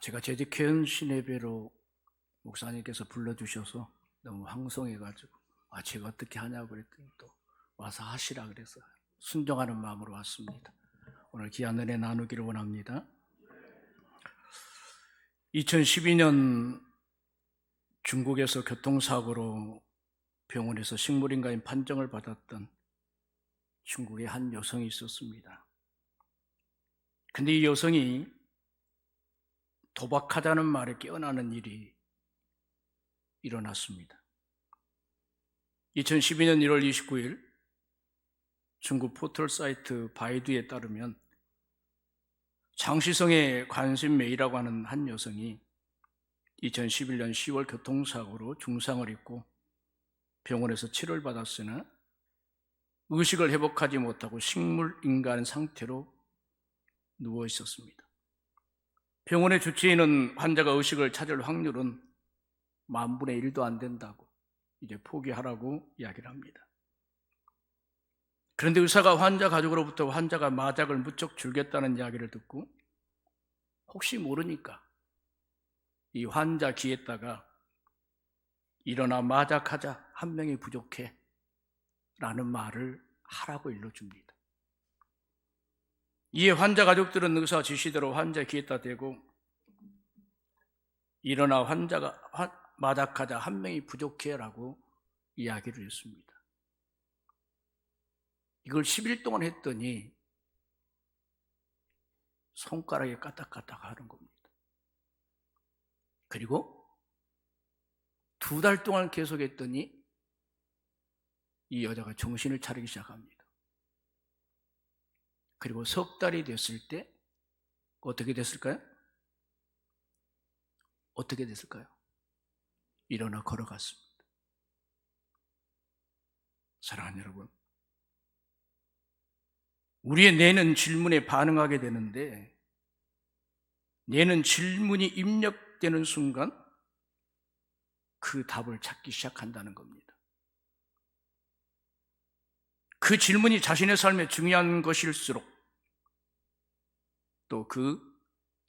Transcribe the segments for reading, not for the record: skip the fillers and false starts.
제가 재직회원 신예배로 목사님께서 불러주셔서 너무 황송해가지고 제가 어떻게 하냐고 그랬더니 또 와서 하시라 그래서 순종하는 마음으로 왔습니다. 오늘 귀한 은혜 나누기를 원합니다. 2012년 중국에서 교통사고로 병원에서 식물인간인 판정을 받았던 중국의 한 여성이 있었습니다. 근데 이 여성이 도박하자는 말에 깨어나는 일이 일어났습니다. 2012년 1월 29일 중국 포털 사이트 바이두에 따르면 장시성의 관심메이라고 하는 한 여성이 2011년 10월 교통사고로 중상을 입고 병원에서 치료를 받았으나 의식을 회복하지 못하고 식물인간 상태로 누워 있었습니다. 병원의 주치의는 환자가 의식을 찾을 확률은 10,000분의 1도 안 된다고 이제 포기하라고 이야기를 합니다. 그런데 의사가 환자 가족으로부터 환자가 마작을 무척 줄겠다는 이야기를 듣고 혹시 모르니까 이 환자 귀에다가 일어나 마작하자, 한 명이 부족해 라는 말을 하라고 일러줍니다. 이에 환자 가족들은 의사 지시대로 환자 귀에다 대고 일어나 환자가 마작하자, 한 명이 부족해 라고 이야기를 했습니다. 이걸 10일 동안 했더니 손가락에 까딱까딱 하는 겁니다. 그리고 2달 동안 계속했더니 이 여자가 정신을 차리기 시작합니다. 그리고 3달이 됐을 때 어떻게 됐을까요? 어떻게 됐을까요? 일어나 걸어갔습니다. 사랑하는 여러분, 우리의 뇌는 질문에 반응하게 되는데 뇌는 질문이 입력되는 순간 그 답을 찾기 시작한다는 겁니다. 그 질문이 자신의 삶에 중요한 것일수록 또 그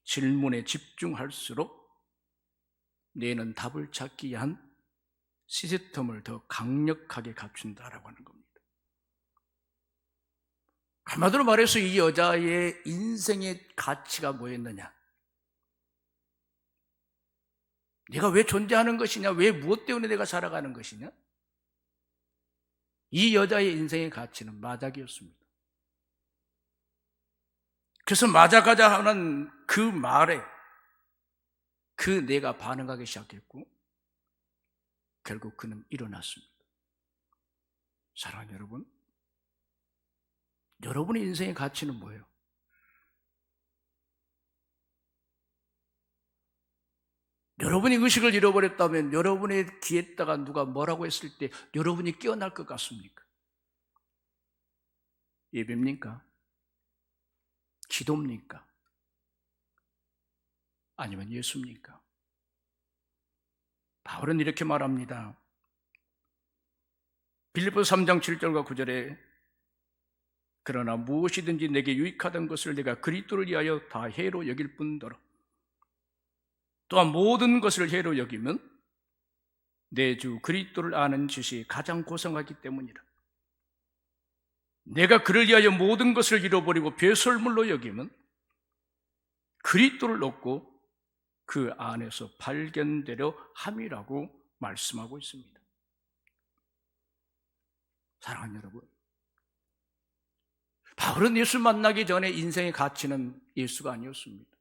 질문에 집중할수록 뇌는 답을 찾기 위한 시스템을 더 강력하게 갖춘다라고 하는 겁니다. 한마디로 말해서 이 여자의 인생의 가치가 뭐였느냐? 내가 왜 존재하는 것이냐? 왜 무엇 때문에 내가 살아가는 것이냐? 이 여자의 인생의 가치는 마작이었습니다. 그래서 마작하자 하는 그 말에 그 뇌가 반응하기 시작했고 결국 그는 일어났습니다. 사랑하는 여러분, 여러분의 인생의 가치는 뭐예요? 여러분이 의식을 잃어버렸다면 여러분의 귀에다가 누가 뭐라고 했을 때 여러분이 깨어날 것 같습니까? 예배입니까? 기도입니까? 아니면 예수입니까? 바울은 이렇게 말합니다. 빌립보서 3장 7절과 9절에 그러나 무엇이든지 내게 유익하던 것을 내가 그리스도를 위하여 다 해로 여길 뿐더러 또한 모든 것을 해로 여기면 내 주 그리스도를 아는 지식이 가장 고상하기 때문이라. 내가 그를 위하여 모든 것을 잃어버리고 배설물로 여기면 그리스도를 얻고 그 안에서 발견되려 함이라고 말씀하고 있습니다. 사랑하는 여러분, 바울은 예수 만나기 전에 인생의 가치는 예수가 아니었습니다.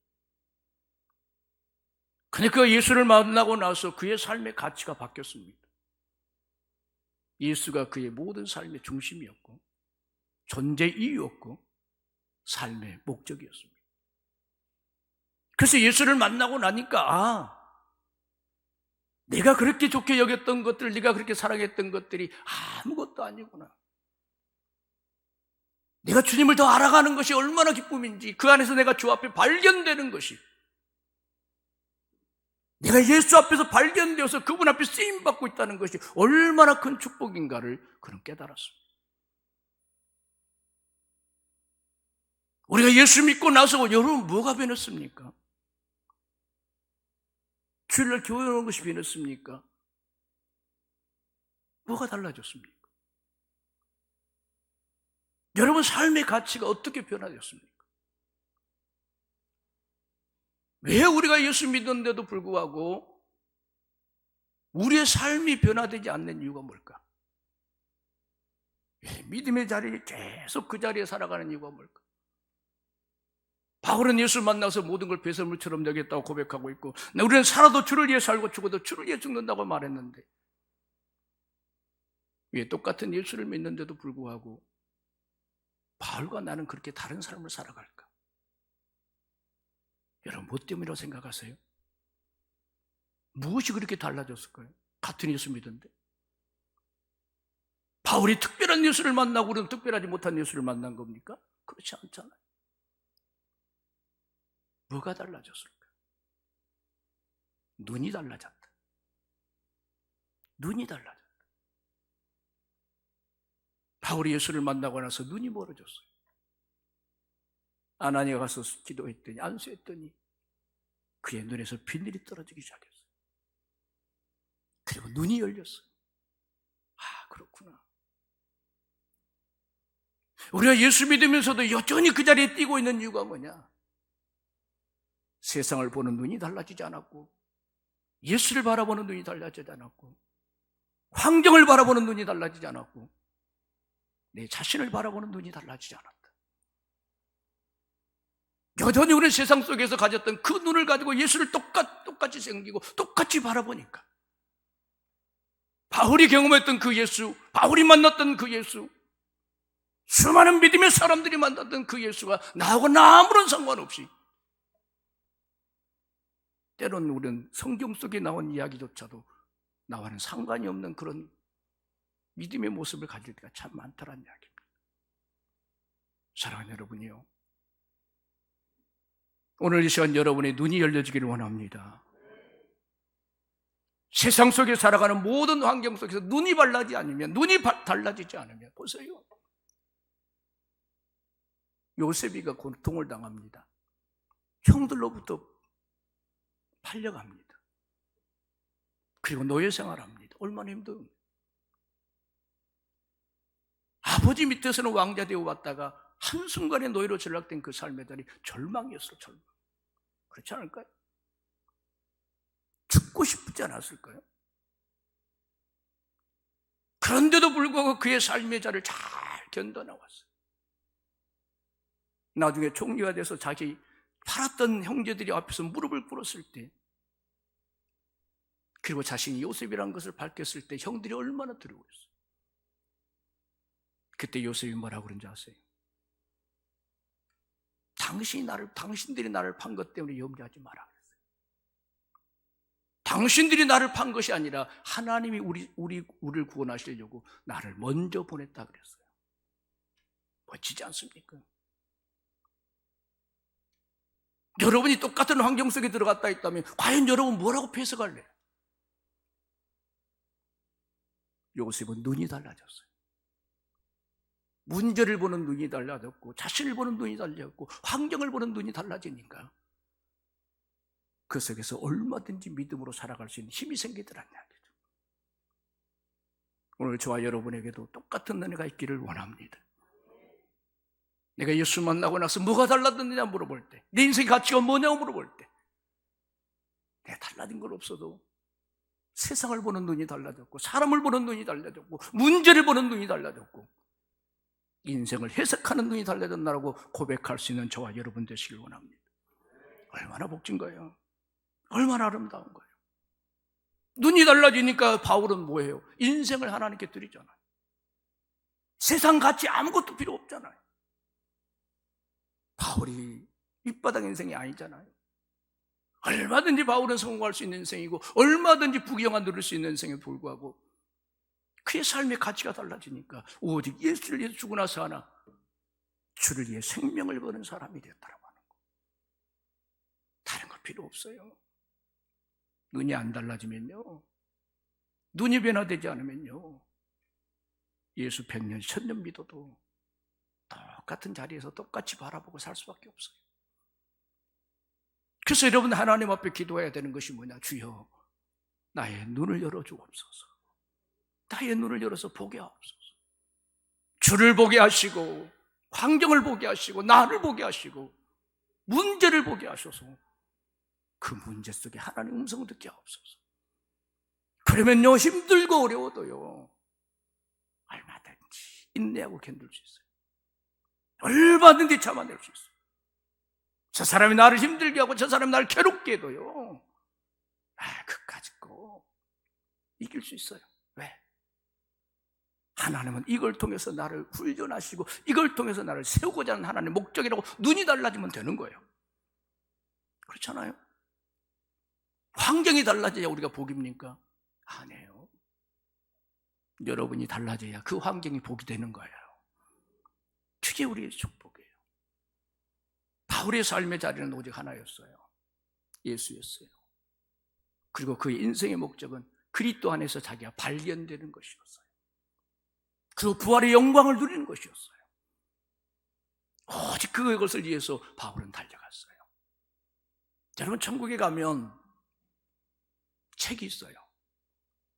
근데 그 예수를 만나고 나서 그의 삶의 가치가 바뀌었습니다. 예수가 그의 모든 삶의 중심이었고 존재 이유였고 삶의 목적이었습니다. 그래서 예수를 만나고 나니까 내가 그렇게 좋게 여겼던 것들, 네가 그렇게 사랑했던 것들이 아무것도 아니구나. 내가 주님을 더 알아가는 것이 얼마나 기쁨인지, 그 안에서 내가 주 앞에 발견되는 것이, 내가 예수 앞에서 발견되어서 그분 앞에 쓰임받고 있다는 것이 얼마나 큰 축복인가를 그는 깨달았습니다. 우리가 예수 믿고 나서 여러분 뭐가 변했습니까? 주일날 교회 오는 것이 변했습니까? 뭐가 달라졌습니까? 여러분 삶의 가치가 어떻게 변화되었습니까? 왜 우리가 예수 믿었는데도 불구하고 우리의 삶이 변화되지 않는 이유가 뭘까? 믿음의 자리에 계속 그 자리에 살아가는 이유가 뭘까? 바울은 예수 만나서 모든 걸 배설물처럼 여겼다고 고백하고 있고, 우리는 살아도 주를 위해 살고 죽어도 주를 위해 죽는다고 말했는데, 왜 똑같은 예수를 믿는데도 불구하고 바울과 나는 그렇게 다른 삶을 살아갈까? 여러분 뭐 때문이라고 생각하세요? 무엇이 그렇게 달라졌을까요? 같은 예수 믿는데 바울이 특별한 예수를 만나고 우리는 특별하지 못한 예수를 만난 겁니까? 그렇지 않잖아요. 뭐가 달라졌을까? 눈이 달라졌다. 눈이 달라졌다. 바울이 예수를 만나고 나서 눈이 멀어졌어요. 아나니아가 가서 기도했더니, 안수했더니 그의 눈에서 빛들이 떨어지기 시작했어요. 그리고 눈이 열렸어요. 아, 그렇구나. 우리가 예수 믿으면서도 여전히 그 자리에 뛰고 있는 이유가 뭐냐? 세상을 보는 눈이 달라지지 않았고, 예수를 바라보는 눈이 달라지지 않았고, 환경을 바라보는 눈이 달라지지 않았고, 내 자신을 바라보는 눈이 달라지지 않았다. 여전히 우리 세상 속에서 가졌던 그 눈을 가지고 예수를 똑같이 생기고 똑같이 바라보니까 바울이 경험했던 그 예수, 바울이 만났던 그 예수, 수많은 믿음의 사람들이 만났던 그 예수가 나하고는 아무런 상관없이, 때로는 우리는 성경 속에 나온 이야기조차도 나와는 상관이 없는 그런 믿음의 모습을 가질 때가 참 많다는 이야기입니다. 사랑하는 여러분이요, 오늘 이 시간 여러분의 눈이 열려지기를 원합니다. 세상 속에 살아가는 모든 환경 속에서 눈이 달라지지 않으면 보세요. 요셉이가 고통을 당합니다. 형들로부터 팔려갑니다. 그리고 노예 생활합니다. 얼마나 힘든. 아버지 밑에서는 왕자 되어 왔다가 한순간에 노예로 전락된 그 삶의 자리, 절망이었어요. 절망. 그렇지 않을까요? 죽고 싶지 않았을까요? 그런데도 불구하고 그의 삶의 자리를 잘 견뎌나왔어요. 나중에 총리가 돼서 자기 팔았던 형제들이 앞에서 무릎을 꿇었을 때, 그리고 자신이 요셉이라는 것을 밝혔을 때 형들이 얼마나 두려워했어요. 그때 요셉이 뭐라고 그런지 아세요? 당신들이 나를 판 것 때문에 염려하지 마라 그랬어요. 당신들이 나를 판 것이 아니라 하나님이 우리를 구원하시려고 나를 먼저 보냈다 그랬어요. 멋지지 않습니까? 여러분이 똑같은 환경 속에 들어갔다 있다면 과연 여러분 뭐라고 해석할래요? 요셉은 눈이 달라졌어요. 문제를 보는 눈이 달라졌고, 자신을 보는 눈이 달라졌고, 환경을 보는 눈이 달라지니까 그 속에서 얼마든지 믿음으로 살아갈 수 있는 힘이 생기더란 이야기죠. 오늘 저와 여러분에게도 똑같은 은혜가 있기를 원합니다. 내가 예수 만나고 나서 뭐가 달라졌느냐 물어볼 때, 내 인생의 가치가 뭐냐고 물어볼 때, 내가 달라진 건 없어도 세상을 보는 눈이 달라졌고, 사람을 보는 눈이 달라졌고, 문제를 보는 눈이 달라졌고, 인생을 해석하는 눈이 달라졌나라고 고백할 수 있는 저와 여러분 되시길 원합니다. 얼마나 복진 거예요. 얼마나 아름다운 거예요. 눈이 달라지니까 바울은 뭐예요? 인생을 하나님께 드리잖아요. 세상 가치 아무것도 필요 없잖아요. 바울이 밑바닥 인생이 아니잖아요. 얼마든지 바울은 성공할 수 있는 인생이고, 얼마든지 부귀영화 누릴 수 있는 인생에 불구하고 그의 삶의 가치가 달라지니까 오직 예수를 위해 죽고 나서 하나 주를 위해 생명을 거는 사람이 되었다고 하는 거. 다른 거 필요 없어요. 눈이 안 달라지면요, 눈이 변화되지 않으면요, 예수 100년, 1000년 믿어도 똑같은 자리에서 똑같이 바라보고 살 수밖에 없어요. 그래서 여러분 하나님 앞에 기도해야 되는 것이 뭐냐? 주여, 나의 눈을 열어주옵소서. 나의 눈을 열어서 보게 하옵소서. 주를 보게 하시고 환경을 보게 하시고 나를 보게 하시고 문제를 보게 하셔서 그 문제 속에 하나님의 음성을 듣게 하옵소서. 그러면요, 힘들고 어려워도요 얼마든지 인내하고 견딜 수 있어요. 얼마든지 참아낼 수 있어요. 저 사람이 나를 힘들게 하고 저 사람이 나를 괴롭게 해도요 그까짓 거 이길 수 있어요. 왜? 하나님은 이걸 통해서 나를 훈련하시고 이걸 통해서 나를 세우고자 하는 하나님의 목적이라고 눈이 달라지면 되는 거예요. 그렇잖아요? 환경이 달라져야 우리가 복입니까? 아니에요. 여러분이 달라져야 그 환경이 복이 되는 거예요. 그게 우리의 축복이에요. 바울의 삶의 자리는 오직 하나였어요. 예수였어요. 그리고 그의 인생의 목적은 그리스도 안에서 자기가 발견되는 것이었어요. 그리고 부활의 영광을 누리는 것이었어요. 오직 그것을 위해서 바울은 달려갔어요. 여러분, 천국에 가면 책이 있어요.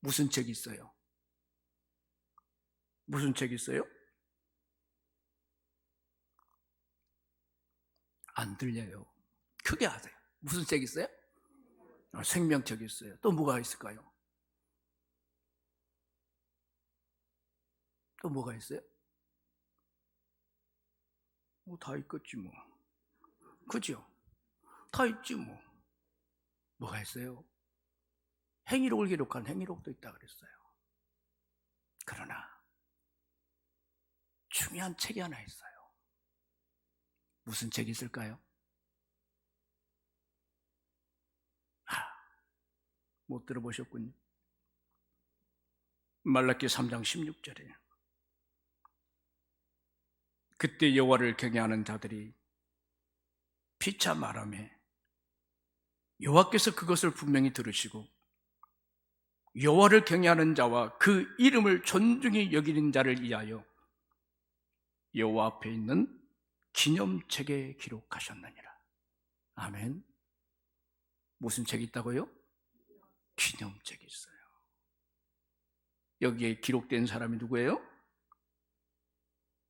무슨 책이 있어요? 무슨 책이 있어요? 안 들려요. 크게 하세요. 무슨 책이 있어요? 생명책이 있어요. 또 뭐가 있을까요? 또 뭐가 있어요? 뭐 다 있겠지 뭐. 그죠? 다 있지 뭐. 뭐가 있어요? 행위록을 기록한 행위록도 있다 그랬어요. 그러나 중요한 책이 하나 있어요. 무슨 책이 있을까요? 못 들어보셨군요. 말라기 3장 16절에 그때 여호와를 경외하는 자들이 피차 말하며 여호와께서 그것을 분명히 들으시고 여호와를 경외하는 자와 그 이름을 존중히 여기는 자를 위하여 여호와 앞에 있는 기념책에 기록하셨느니라. 아멘. 무슨 책이 있다고요? 기념책이 있어요. 여기에 기록된 사람이 누구예요?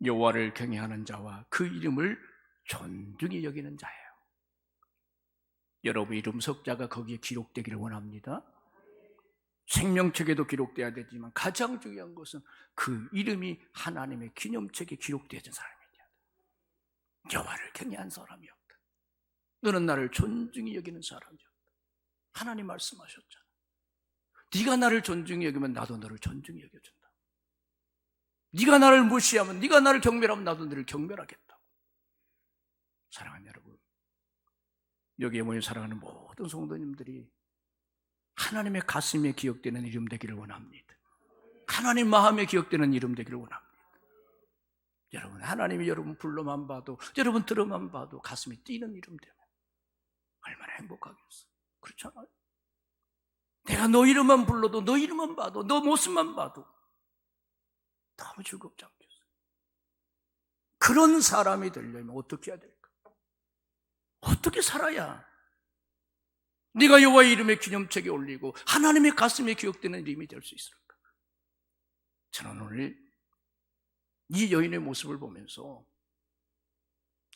여호와를 경외하는 자와 그 이름을 존중히 여기는 자예요. 여러분 이름 석자가 거기에 기록되기를 원합니다. 생명책에도 기록돼야 되지만 가장 중요한 것은 그 이름이 하나님의 기념책에 기록되어진 사람이야. 여호와를 경외한 사람이었다. 너는 나를 존중히 여기는 사람이었다. 하나님 말씀하셨잖아. 네가 나를 존중히 여기면 나도 너를 존중히 여겨준다. 네가 나를 무시하면, 네가 나를 경멸하면 나도 너를 경멸하겠다고. 사랑하는 여러분, 여기에 모인 사랑하는 모든 성도님들이 하나님의 가슴에 기억되는 이름 되기를 원합니다. 하나님 마음에 기억되는 이름 되기를 원합니다. 여러분, 하나님이 여러분 불러만 봐도, 여러분 들어만 봐도 가슴이 뛰는 이름 되면 얼마나 행복하겠어요. 그렇잖아요? 내가 너 이름만 불러도, 너 이름만 봐도, 너 모습만 봐도 너무 즐겁지 않겠어요? 그런 사람이 되려면 어떻게 해야 될까? 어떻게 살아야 네가 여호와의 이름의 기념책에 올리고 하나님의 가슴에 기억되는 이름이 될 수 있을까? 저는 오늘 이 여인의 모습을 보면서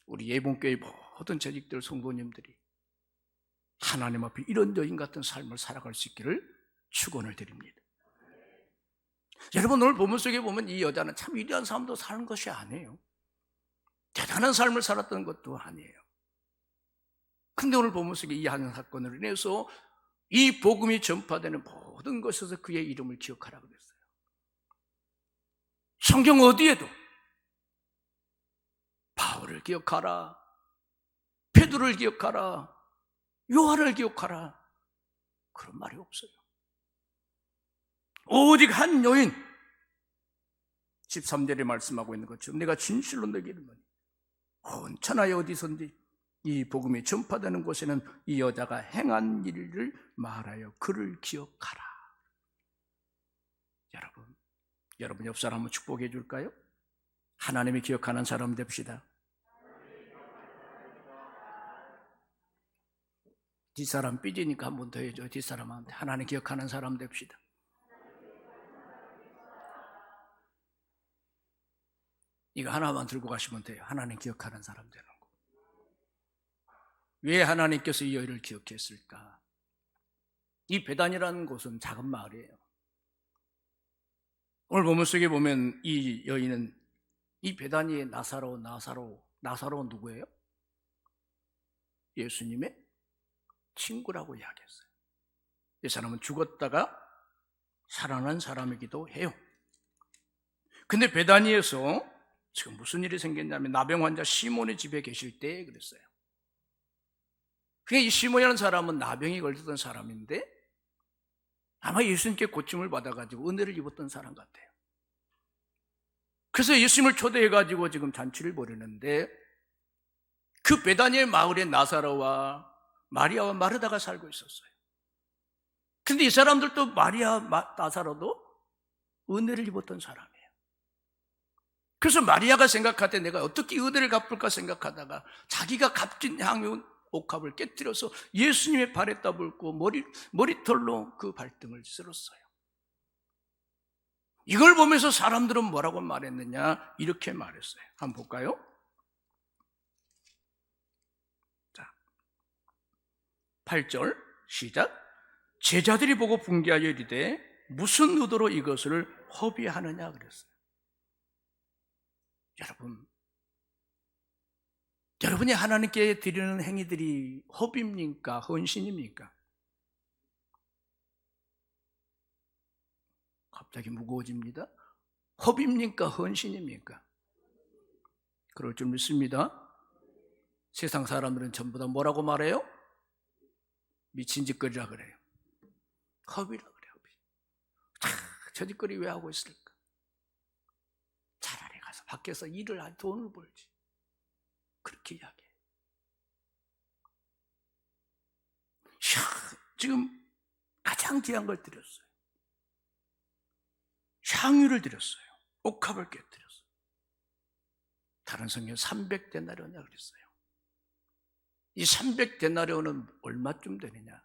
우리 예봉교회 모든 재직들 성도님들이 하나님 앞에 이런 여인 같은 삶을 살아갈 수 있기를 축원을 드립니다. 여러분 오늘 본문 속에 보면 이 여자는 참 위대한 삶도 사는 것이 아니에요. 대단한 삶을 살았던 것도 아니에요. 근데 오늘 본문 속에 이 한 사건으로 인해서 이 복음이 전파되는 모든 것에서 그의 이름을 기억하라고 그랬어요. 성경 어디에도 바울을 기억하라, 베드로를 기억하라, 요한을 기억하라 그런 말이 없어요. 오직 한 여인, 13절에 말씀하고 있는 것처럼 내가 진실로 너에게 이르노니 온 천하에 어디선지 이 복음이 전파되는 곳에는 이 여자가 행한 일을 말하여 그를 기억하라. 여러분 옆 사람 한번 축복해 줄까요? 하나님이 기억하는 사람 됩시다. 뒷사람 삐지니까 한 번 더 해줘. 뒷사람한테 하나님 기억하는 사람 됩시다. 이거 하나만 들고 가시면 돼요. 하나님 기억하는 사람 되는 거. 왜 하나님께서 이 여인을 기억했을까? 이 베단이라는 곳은 작은 마을이에요. 오늘 본문 속에 보면 이 여인은 이 베다니의 나사로 누구예요? 예수님의 친구라고 이야기했어요. 이 사람은 죽었다가 살아난 사람이기도 해요. 근데 베다니에서 지금 무슨 일이 생겼냐면 나병 환자 시몬의 집에 계실 때 그랬어요. 그러니까 이 시몬이라는 사람은 나병이 걸렸던 사람인데 아마 예수님께 고침을 받아가지고 은혜를 입었던 사람 같아요. 그래서 예수님을 초대해가지고 지금 잔치를 벌이는데 그 베다니의 마을에 나사로와 마리아와 마르다가 살고 있었어요. 근데 이 사람들도 마리아, 나사로도 은혜를 입었던 사람이에요. 그래서 마리아가 생각할 때 내가 어떻게 은혜를 갚을까 생각하다가 자기가 값진 향유 옥합을 깨뜨려서 예수님의 발에다 붓고 머리털로 그 발등을 쓸었어요. 이걸 보면서 사람들은 뭐라고 말했느냐? 이렇게 말했어요. 한번 볼까요? 자, 8절 시작. 제자들이 보고 분개하여 이르되 무슨 의도로 이것을 허비하느냐 그랬어요. 여러분이 하나님께 드리는 행위들이 허비입니까? 헌신입니까? 갑자기 무거워집니다. 허비입니까? 헌신입니까? 그럴 줄 믿습니다. 세상 사람들은 전부 다 뭐라고 말해요? 미친 짓거리라 그래요. 허비라 그래요. 저 짓거리 왜 하고 있을까? 차라리 가서 밖에서 일을 하고 돈을 벌지. 그렇게 이야기해요. 지금 가장 귀한 걸 드렸어요. 향유를 드렸어요. 옥합을 깨뜨렸어요. 다른 성경 300데나리온이라 그랬어요. 이 300데나리온은 얼마쯤 되느냐?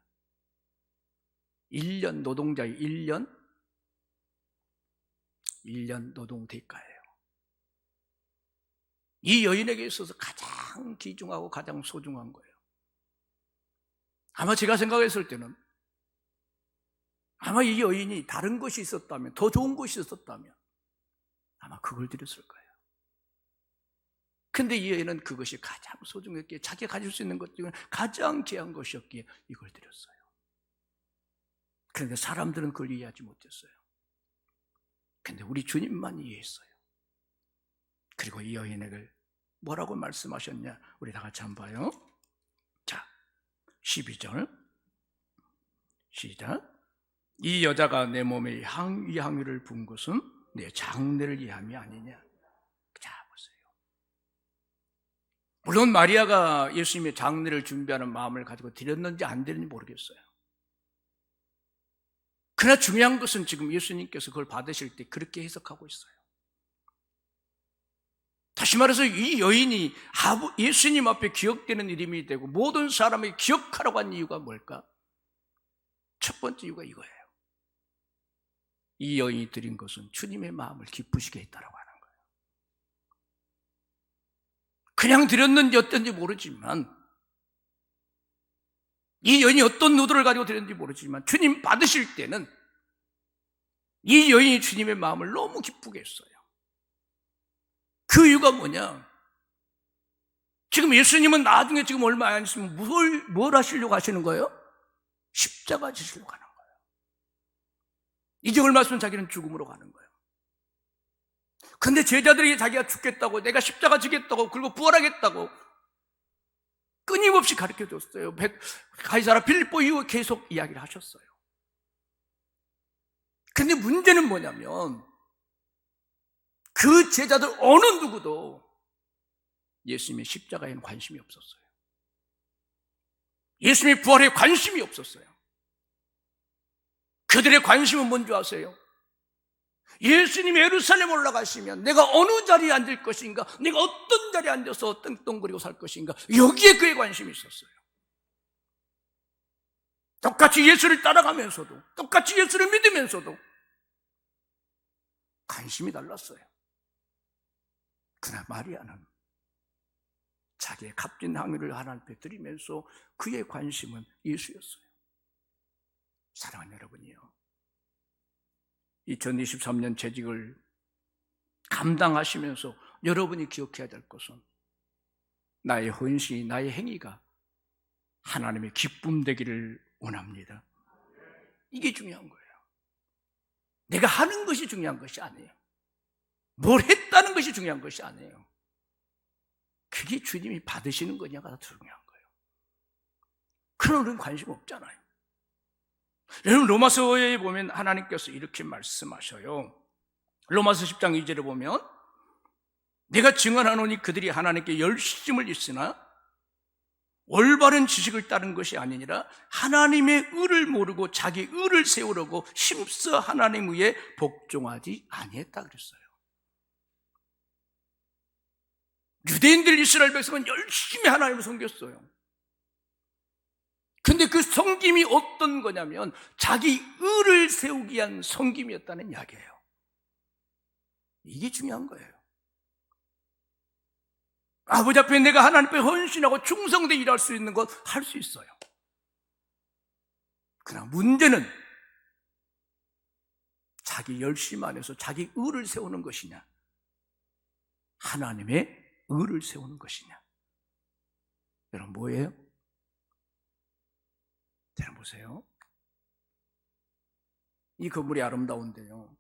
1년 노동자의 1년 노동 대가예요. 이 여인에게 있어서 가장 귀중하고 가장 소중한 거예요. 아마 제가 생각했을 때는 아마 이 여인이 다른 것이 있었다면, 더 좋은 것이 있었다면 아마 그걸 드렸을 거예요. 근데 이 여인은 그것이 가장 소중했기에 자기가 가질 수 있는 것 중에 가장 귀한 것이었기에 이걸 드렸어요. 그런데 사람들은 그걸 이해하지 못했어요. 근데 우리 주님만 이해했어요. 그리고 이 여인에게 뭐라고 말씀하셨냐? 우리 다 같이 한번 봐요. 자, 12절 시작. 이 여자가 내 몸에 이 향유를 분 것은 내 장례를 위함이 아니냐. 자, 보세요. 물론 마리아가 예수님의 장례를 준비하는 마음을 가지고 드렸는지 안 드렸는지 모르겠어요. 그러나 중요한 것은 지금 예수님께서 그걸 받으실 때 그렇게 해석하고 있어요. 다시 말해서 이 여인이 예수님 앞에 기억되는 이름이 되고 모든 사람에게 기억하라고 한 이유가 뭘까? 첫 번째 이유가 이거예요. 이 여인이 드린 것은 주님의 마음을 기쁘시게 했다라고 하는 거예요. 그냥 드렸는지 어떤지 모르지만, 이 여인이 어떤 의도를 가지고 드렸는지 모르지만 주님 받으실 때는 이 여인이 주님의 마음을 너무 기쁘게 했어요. 그 이유가 뭐냐? 지금 예수님은 나중에 지금 얼마 안 있으면 뭘 하시려고 하시는 거예요? 십자가 지시려고 하는 거예요. 이제 얼마 있으면 자기는 죽음으로 가는 거예요. 근데 제자들에게 자기가 죽겠다고, 내가 십자가 지겠다고, 그리고 부활하겠다고 끊임없이 가르쳐줬어요. 가이사라 빌립보 이후 계속 이야기를 하셨어요. 근데 문제는 뭐냐면 그 제자들 어느 누구도 예수님의 십자가에는 관심이 없었어요. 예수님의 부활에 관심이 없었어요. 그들의 관심은 뭔지 아세요? 예수님이 예루살렘 올라가시면 내가 어느 자리에 앉을 것인가, 내가 어떤 자리에 앉아서 떵떵거리고 살 것인가, 여기에 그의 관심이 있었어요. 똑같이 예수를 따라가면서도, 똑같이 예수를 믿으면서도 관심이 달랐어요. 그러나 마리아는 자기의 값진 향유를 하나님께 드리면서 그의 관심은 예수였어요. 사랑하는 여러분이요, 2023년 재직을 감당하시면서 여러분이 기억해야 될 것은 나의 헌신이, 나의 행위가 하나님의 기쁨 되기를 원합니다. 이게 중요한 거예요. 내가 하는 것이 중요한 것이 아니에요. 뭘 했다는 것이 중요한 것이 아니에요. 그게 주님이 받으시는 거냐가 더 중요한 거예요. 그런 우리는 관심 없잖아요. 여러분, 로마서에 보면 하나님께서 이렇게 말씀하셔요. 로마서 10장 2절에 보면 내가 증언하노니 그들이 하나님께 열심을 있으나 올바른 지식을 따른 것이 아니니라 하나님의 의를 모르고 자기 의를 세우려고 힘써 하나님 위에 복종하지 아니했다 그랬어요. 유대인들, 이스라엘 백성은 열심히 하나님을 섬겼어요. 근데 그 섬김이 어떤 거냐면 자기 의를 세우기 위한 섬김이었다는 이야기예요. 이게 중요한 거예요. 아버지 앞에 내가 하나님 앞에 헌신하고 충성되게 일할 수 있는 것 할 수 있어요. 그러나 문제는 자기 열심 안에서 자기 의를 세우는 것이냐, 하나님의 의를 세우는 것이냐. 여러분, 뭐예요? 잘 보세요. 이 건물이 아름다운데요,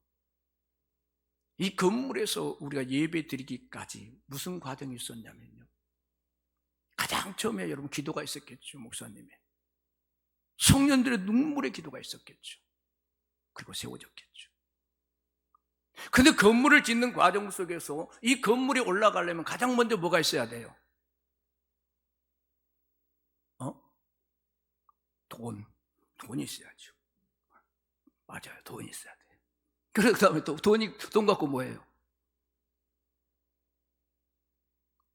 이 건물에서 우리가 예배 드리기까지 무슨 과정이 있었냐면요, 가장 처음에 여러분 기도가 있었겠죠. 목사님의 성년들의 눈물의 기도가 있었겠죠. 그리고 세워졌겠죠. 근데 건물을 짓는 과정 속에서 이 건물이 올라가려면 가장 먼저 뭐가 있어야 돼요? 돈이 있어야죠. 맞아요. 돈이 있어야 돼요. 그 다음에 또 돈 갖고 뭐예요?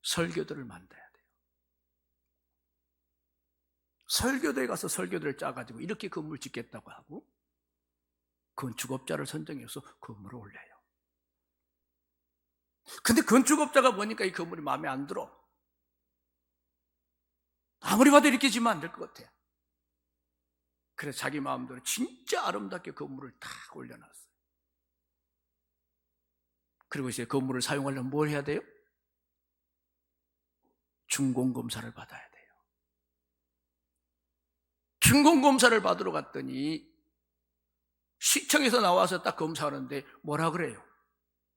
설교들을 만들어야 돼요. 설교대에 가서 설교들을 짜가지고 이렇게 건물 짓겠다고 하고 건축업자를 선정해서 건물을 올려요. 근데 건축업자가 보니까 이 건물이 마음에 안 들어. 아무리 봐도 이렇게 지으면 안 될 것 같아요. 그래서 자기 마음대로 진짜 아름답게 건물을 딱 올려놨어요. 그리고 이제 건물을 사용하려면 뭘 해야 돼요? 준공검사를 받아야 돼요. 준공검사를 받으러 갔더니 시청에서 나와서 딱 검사하는데 뭐라 그래요?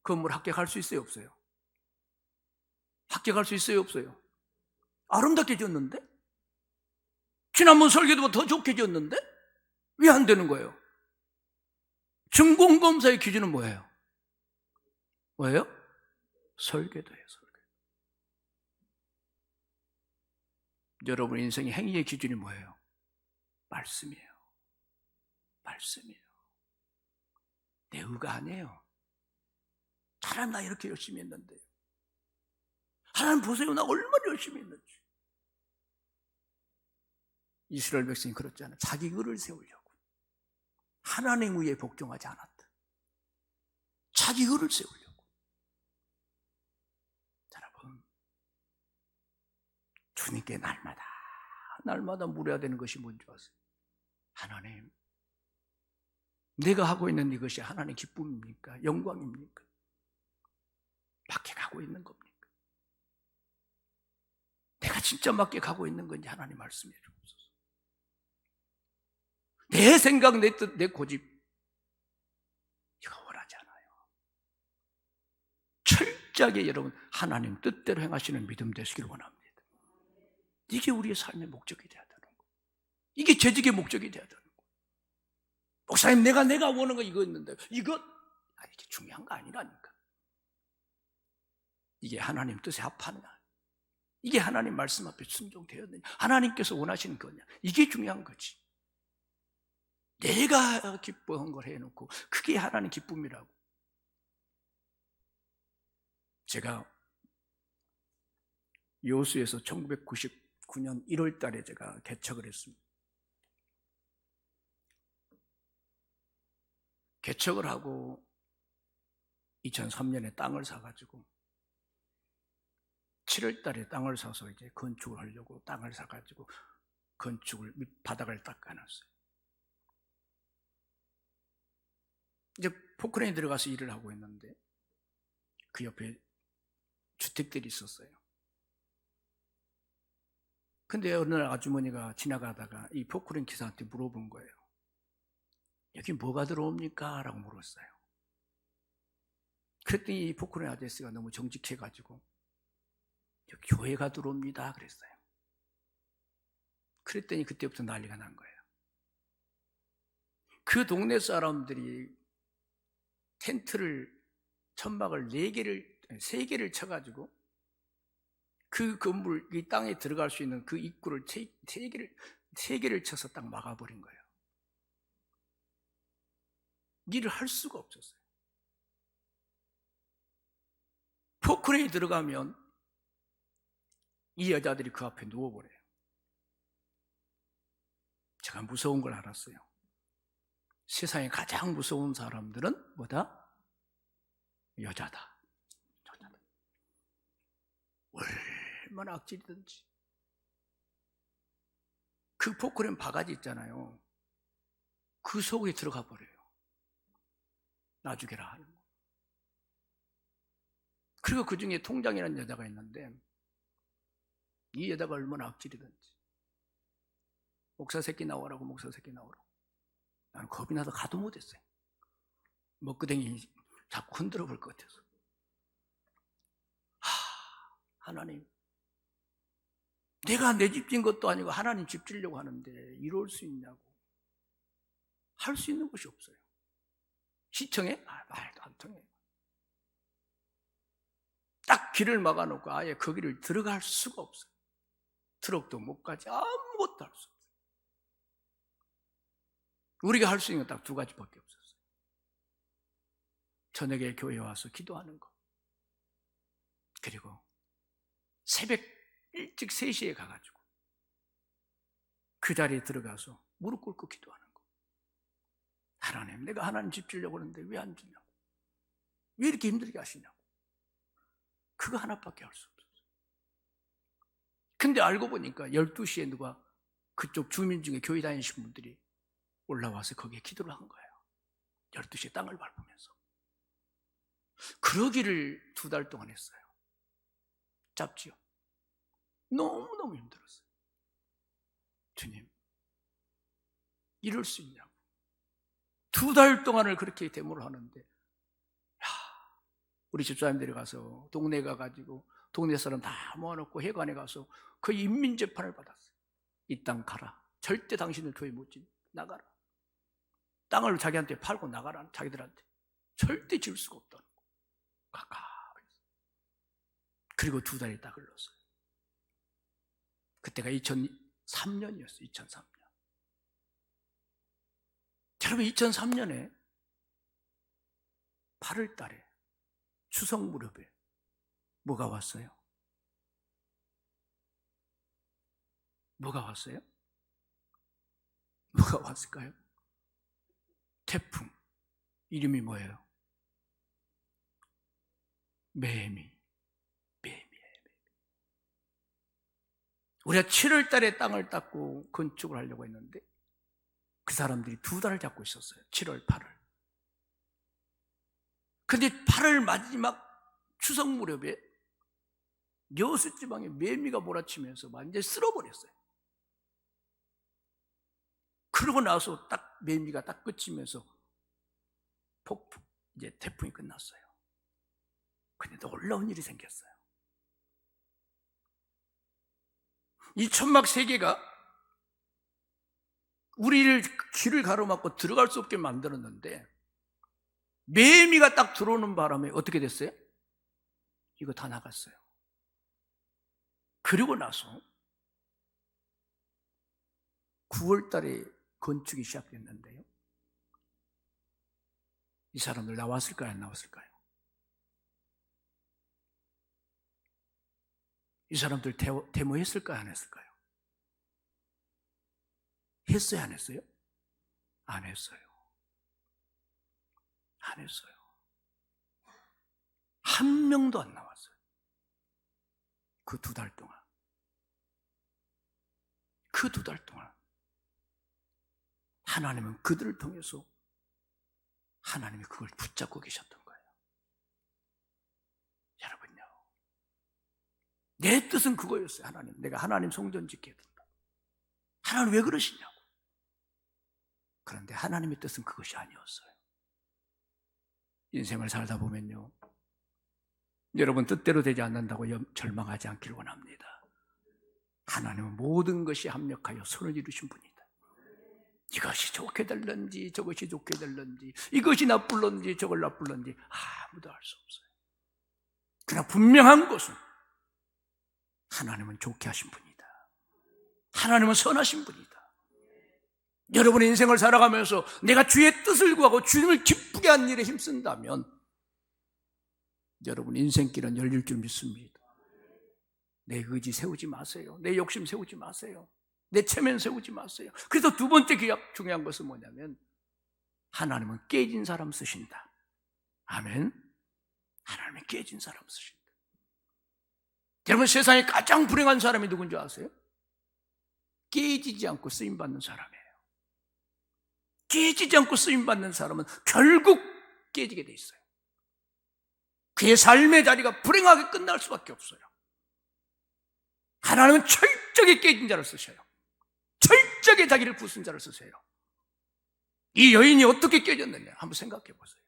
건물 합격할 수 있어요, 없어요? 합격할 수 있어요, 없어요? 아름답게 지었는데? 지난번 설교도 더 좋게 지었는데? 왜 안 되는 거예요? 준공검사의 기준은 뭐예요? 뭐예요? 설교도예요, 설교. 여러분 인생의 행위의 기준이 뭐예요? 말씀이에요. 말씀이에요. 내 의가 아니에요. 하나님, 나 이렇게 열심히 했는데. 하나님 보세요, 나 얼마나 열심히 했는지. 이스라엘 백성이 그렇잖아요. 자기 의를 세우려고 하나님 위에 복종하지 않았다. 자기 의를 세우려고. 여러분, 주님께 날마다 물어야 되는 것이 뭔지 아세요? 하나님, 내가 하고 있는 이것이 하나님 기쁨입니까? 영광입니까? 맞게 가고 있는 겁니까? 내가 진짜 맞게 가고 있는 건지 하나님 말씀해 주옵소서. 내 생각, 내 뜻, 내 고집, 이거 원하지 않아요. 철저하게 여러분 하나님 뜻대로 행하시는 믿음 되시길 원합니다. 이게 우리의 삶의 목적이 되어야 되는 거예요. 이게 재직의 목적이 되어야 되는 거예요. 목사님, 내가 원하는 거 이거 있는데 이게 중요한 거 아니라니까. 이게 하나님 뜻에 합하느냐, 이게 하나님 말씀 앞에 순종되었느냐, 하나님께서 원하시는 거냐, 이게 중요한 거지. 내가 기뻐한 걸 해놓고 그게 하나님 기쁨이라고. 제가 여호수에서 1999년 1월 달에 제가 개척을 했습니다. 개척을 하고 2003년에 땅을 사가지고 7월 달에 땅을 사서 이제 건축을 하려고 땅을 사가지고 건축을 밑바닥을 닦아놨어요. 이제 포크레인이 들어가서 일을 하고 있는데 그 옆에 주택들이 있었어요. 근데 어느 날 아주머니가 지나가다가 이 포크레인 기사한테 물어본 거예요. 여기 뭐가 들어옵니까? 라고 물었어요. 그랬더니 이 포크레인 아저씨가 너무 정직해가지고 여기 교회가 들어옵니다 그랬어요. 그랬더니 그때부터 난리가 난 거예요. 그 동네 사람들이 텐트를 천막을 3개를 쳐가지고 그 건물, 이 땅에 들어갈 수 있는 그 입구를 3개를 쳐서 딱 막아버린 거예요. 일을 할 수가 없었어요. 포크레인이 들어가면 이 여자들이 그 앞에 누워버려요. 제가 무서운 걸 알았어요. 세상에 가장 무서운 사람들은 뭐다? 여자다. 얼마나 악질이든지. 그 포크레인 바가지 있잖아요. 그 속에 들어가 버려요. 놔주게라 하는 거. 그리고 그 중에 통장이라는 여자가 있는데 이 여자가 얼마나 악질이든지. 목사 새끼 나오라고 목사 새끼 나오라고. 나는 겁이 나서 가도 못했어요. 먹구덩이 자꾸 흔들어 볼 것 같아서. 하나님, 내가 내 집 진 것도 아니고 하나님 집 지려고 하는데 이럴 수 있냐고. 할 수 있는 것이 없어요. 시청에? 말도 안 통해. 딱 길을 막아놓고 아예 거기를 들어갈 수가 없어요. 트럭도 못 가지, 아무것도 할 수 없어요. 우리가 할 수 있는 건 딱 2가지밖에 없었어요. 저녁에 교회에 와서 기도하는 거. 그리고 새벽 일찍 3시에 가가지고 그 자리에 들어가서 무릎 꿇고 기도하는 거. 하나님, 내가 하나님 집 주려고 하는데 왜 안 주냐고. 왜 이렇게 힘들게 하시냐고. 그거 하나밖에 할 수 없었어요. 근데 알고 보니까 12시에 누가 그쪽 주민 중에 교회 다니시는 분들이 올라와서 거기에 기도를 한 거예요. 12시에 땅을 밟으면서. 그러기를 2달 동안 했어요. 짧지요? 너무너무 힘들었어요. 주님, 이럴 수 있냐고. 2달 동안을 그렇게 데모를 하는데, 우리 집사님들이 가서 동네 가가지고 동네 사람 다 모아놓고 회관에 가서 그 인민재판을 받았어요. 이 땅 가라. 절대 당신을 교회 못 진. 나가라. 땅을 자기한테 팔고 나가라. 자기들한테. 절대 질 수가 없다는 거. 가까이. 그리고 2달이 딱 흘렀어요. 그때가 2003년이었어요. 2003년. 여러분, 2003년에 8월 달에 추석 무렵에 뭐가 왔어요? 뭐가 왔어요? 뭐가 왔을까요? 태풍. 이름이 뭐예요? 매미. 우리가 7월 달에 땅을 닦고 건축을 하려고 했는데 그 사람들이 2달을 잡고 있었어요. 7월, 8월. 근데 8월 마지막 추석 무렵에 여수 지방에 매미가 몰아치면서 완전히 쓸어버렸어요. 그러고 나서 딱 매미가 딱 그치면서 이제 태풍이 끝났어요. 근데 놀라운 일이 생겼어요. 이 천막 3개가 우리를 길을 가로막고 들어갈 수 없게 만들었는데 매미가 딱 들어오는 바람에 어떻게 됐어요? 이거 다 나갔어요. 그리고 나서 9월 달에 건축이 시작됐는데요. 이 사람들 나왔을까요? 안 나왔을까요? 이 사람들 데모했을까요? 안 했을까요? 했어요? 안 했어요? 안 했어요. 안 했어요. 한 명도 안 나왔어요. 그 2달 동안. 그 2달 동안 하나님은 그들을 통해서 하나님이 그걸 붙잡고 계셨던 거예요. 여러분요, 내 뜻은 그거였어요. 하나님, 내가 하나님 성전 지켜야 된다. 하나님 왜 그러시냐고. 그런데 하나님의 뜻은 그것이 아니었어요. 인생을 살다 보면요, 여러분 뜻대로 되지 않는다고 절망하지 않기를 원합니다. 하나님은 모든 것이 합력하여 선을 이루신 분이다. 이것이 좋게 될런지 저것이 좋게 될런지, 이것이 나쁠런지 저걸 나쁠런지 아무도 알 수 없어요. 그러나 분명한 것은 하나님은 좋게 하신 분이다. 하나님은 선하신 분이다. 여러분의 인생을 살아가면서 내가 주의 뜻을 구하고 주님을 기쁘게 하는 일에 힘쓴다면 여러분 인생길은 열릴 줄 믿습니다. 내 의지 세우지 마세요. 내 욕심 세우지 마세요. 내 체면 세우지 마세요. 그래서 2번째 중요한 것은 뭐냐면 하나님은 깨진 사람 쓰신다. 아멘. 하나님은 깨진 사람 쓰신다. 여러분 세상에 가장 불행한 사람이 누군지 아세요? 깨지지 않고 쓰임받는 사람이에요. 깨지지 않고 쓰임받는 사람은 결국 깨지게 돼 있어요. 그의 삶의 자리가 불행하게 끝날 수밖에 없어요. 하나님은 철저하게 깨진 자를 쓰셔요. 철저하게 자기를 부순 자를 쓰세요. 이 여인이 어떻게 깨졌느냐 한번 생각해 보세요.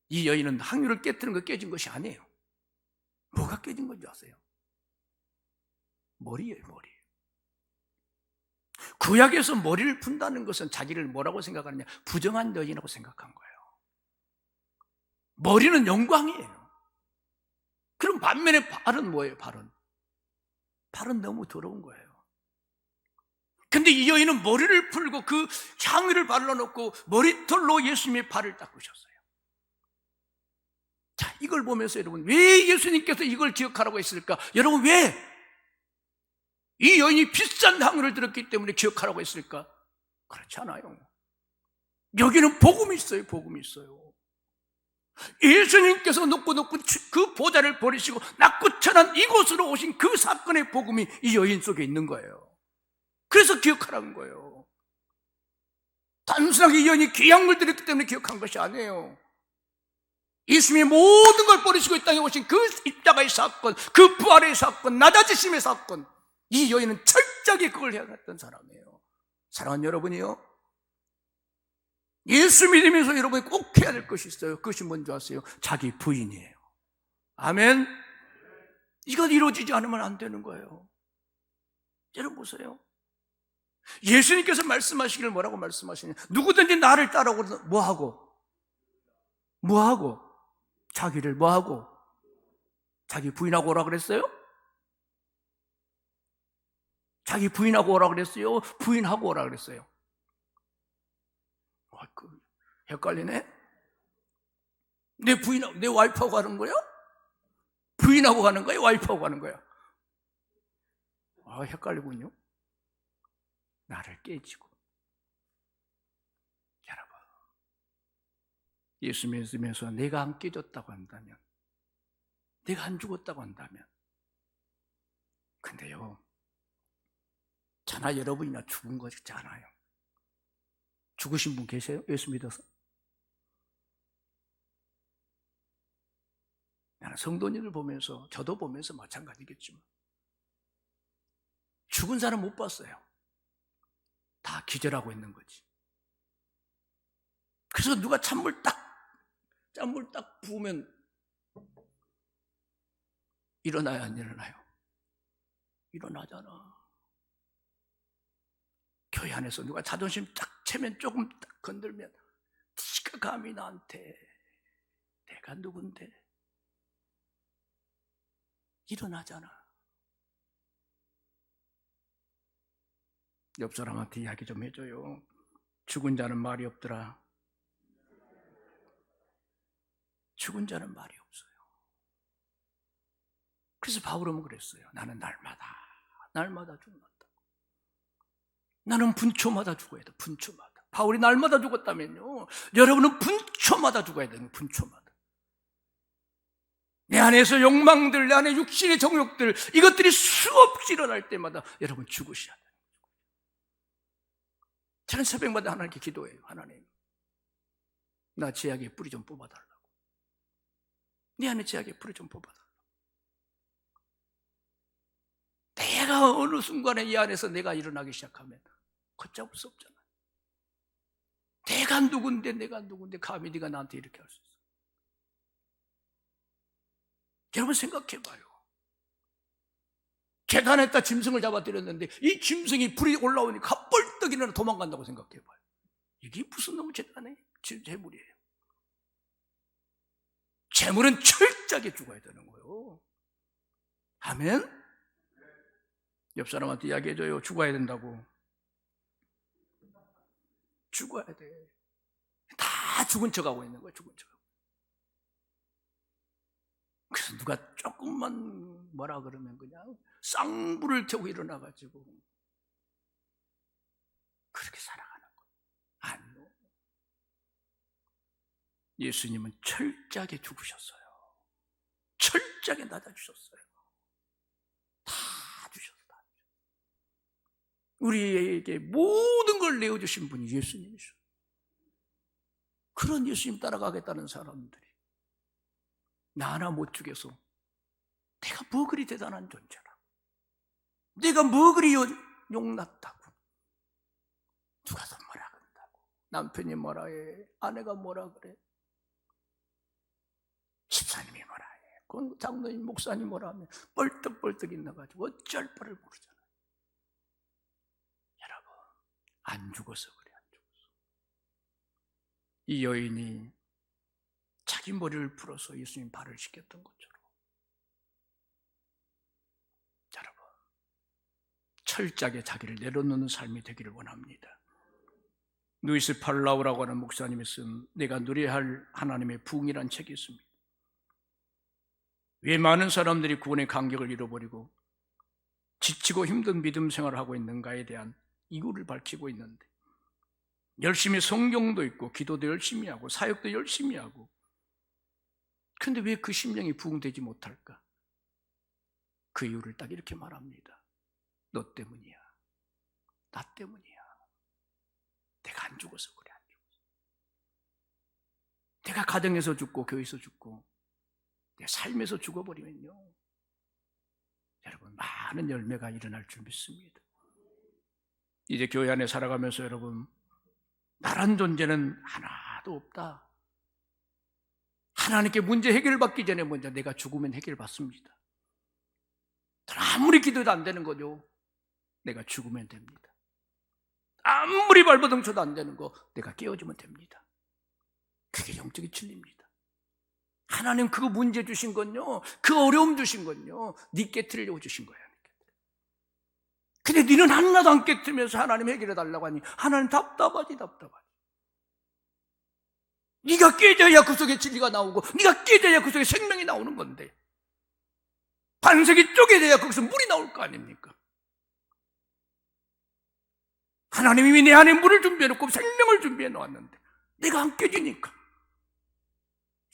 이 여인은 항유를 깨뜨린 거 깨진 것이 아니에요. 뭐가 깨진 건지 아세요? 머리예요, 머리. 구약에서 머리를 푼다는 것은 자기를 뭐라고 생각하느냐, 부정한 여인이라고 생각한 거예요. 머리는 영광이에요. 그럼 반면에 발은 뭐예요? 발은 너무 더러운 거예요. 근데 이 여인은 머리를 풀고 그 향유를 발라놓고 머리털로 예수님의 발을 닦으셨어요. 자, 이걸 보면서 여러분, 왜 예수님께서 이걸 기억하라고 했을까? 여러분, 왜 이 여인이 비싼 향유를 들었기 때문에 기억하라고 했을까? 그렇지 않아요. 여기는 복음이 있어요. 복음이 있어요. 예수님께서 높고 높은 그 보좌를 버리시고 낮고 천한 이곳으로 오신 그 사건의 복음이 이 여인 속에 있는 거예요. 그래서 기억하라는 거예요. 단순하게 이 여인이 귀한 걸 드렸기 때문에 기억한 것이 아니에요. 예수님이 모든 걸 버리시고 이 땅에 오신 그 십자가의 사건, 그 부활의 사건, 낮아지심의 사건, 이 여인은 철저하게 그걸 해왔던 사람이에요. 사랑하는 여러분이요, 예수 믿으면서 여러분이 꼭 해야 될 것이 있어요. 그것이 뭔지 아세요? 자기 부인이에요. 아멘. 이건 이루어지지 않으면 안 되는 거예요. 여러분 보세요. 예수님께서 말씀하시기를 뭐라고 말씀하시냐, 누구든지 나를 따라오거든 뭐하고? 자기를 뭐하고? 자기 부인하고 오라 그랬어요? 자기 부인하고 오라 그랬어요? 부인하고 오라 그랬어요? 헷갈리네? 내 와이프하고 가는 거예요? 부인하고 가는 거예요? 와이프하고 가는 거예요? 헷갈리군요. 나를 깨지고. 여러분, 예수 믿으면서 내가 안 깨졌다고 한다면, 내가 안 죽었다고 한다면, 근데요, 저나 여러분이나 죽은 거 같지 않아요. 죽으신 분 계세요? 예수 믿어서? 나는 성도님들 보면서, 저도 보면서 마찬가지겠지만 죽은 사람 못 봤어요. 다 기절하고 있는 거지. 그래서 누가 짠물 딱 부으면 일어나요, 안 일어나요? 일어나잖아. 교회 안에서 누가 자존심 딱 채면, 조금 딱 건들면, 네가 감히 나한테, 내가 누군데? 일어나잖아. 옆 사람한테 이야기 좀 해줘요. 죽은 자는 말이 없더라. 죽은 자는 말이 없어요. 그래서 바울은 그랬어요. 나는 날마다 죽는다. 나는 분초마다 죽어야 돼. 분초마다. 바울이 날마다 죽었다면요, 여러분은 분초마다 죽어야 되는 거예요. 분초마다. 내 안에서 욕망들, 내 안에 육신의 정욕들, 이것들이 수없이 일어날 때마다 여러분 죽으셔야 돼요. 저는 새벽마다 하나님께 기도해요. 하나님, 나 죄악의 뿌리 좀 뽑아달라고. 내 안에 죄악의 뿌리 좀 뽑아달라고. 내가 어느 순간에 이 안에서 내가 일어나기 시작하면 걷잡을 수 없잖아요. 내가 누군데 감히 네가 나한테 이렇게 할 수 있어. 여러분 생각해봐요. 계단에다 짐승을 잡아들였는데 이 짐승이 불이 올라오니까 뻘떡 일어나 도망간다고 생각해봐요. 이게 무슨 놈의 재물이에요. 재물은 철저하게 죽어야 되는 거예요. 아멘? 옆 사람한테 이야기해줘요. 죽어야 된다고. 죽어야 돼. 다 죽은 척하고 있는 거야. 죽은 척. 그래서 누가 조금만 뭐라 그러면 그냥 쌍불을 태우고 일어나가지고 그렇게 살아가는 거예요. 아니요. 예수님은 철저하게 죽으셨어요. 철저하게 낮아주셨어요. 다 주셨어요. 우리에게 모든 걸 내어주신 분이 예수님이셔. 그런 예수님 따라가겠다는 사람들이 나 하나 못 죽여서 내가 뭐 그리 대단한 존재라고, 내가 뭐 그리 용났다고, 누가 더 뭐라 그런다고, 남편이 뭐라 해, 아내가 뭐라 그래, 집사님이 뭐라 해, 장로님 목사님 뭐라 하면 뻘떡뻘떡 있나가지고 어쩔 바를 모르잖아요. 여러분, 안 죽어서 그래. 안 죽어서. 이 여인이 자기 머리를 풀어서 예수님 발을 씻겼던 것처럼 여러분, 철저하게 자기를 내려놓는 삶이 되기를 원합니다. 루이스 팔라우라고 하는 목사님이 쓴 내가 누려야 할 하나님의 부흥이라는 책이 있습니다. 왜 많은 사람들이 구원의 감격을 잃어버리고 지치고 힘든 믿음 생활을 하고 있는가에 대한 이유를 밝히고 있는데, 열심히 성경도 읽고 기도도 열심히 하고 사역도 열심히 하고, 그런데 왜 그 심령이 부흥되지 못할까? 그 이유를 딱 이렇게 말합니다. 너 때문이야. 나 때문이야. 내가 안 죽어서 그래. 안 죽어서. 내가 가정에서 죽고 교회에서 죽고 내 삶에서 죽어버리면요, 여러분 많은 열매가 일어날 줄 믿습니다. 이제 교회 안에 살아가면서 여러분, 나란 존재는 하나도 없다. 하나님께 문제 해결받기 전에 먼저 내가 죽으면 해결받습니다. 아무리 기도도 안 되는 거죠. 내가 죽으면 됩니다. 아무리 발버둥 쳐도 안 되는 거 내가 깨어지면 됩니다. 그게 영적인 진리입니다. 하나님 그거 문제 주신 건요, 그 어려움 주신 건요, 네 깨트리려고 주신 거예요. 근데 너는 하나도 안 깨트리면서 하나님 해결해 달라고 하니 하나님 답답하지. 네가 깨져야 그 속에 진리가 나오고, 네가 깨져야 그 속에 생명이 나오는 건데, 반석이 쪼개져야 거기서 물이 나올 거 아닙니까? 하나님이 내 안에 물을 준비해놓고 생명을 준비해 놓았는데 내가 안 깨지니까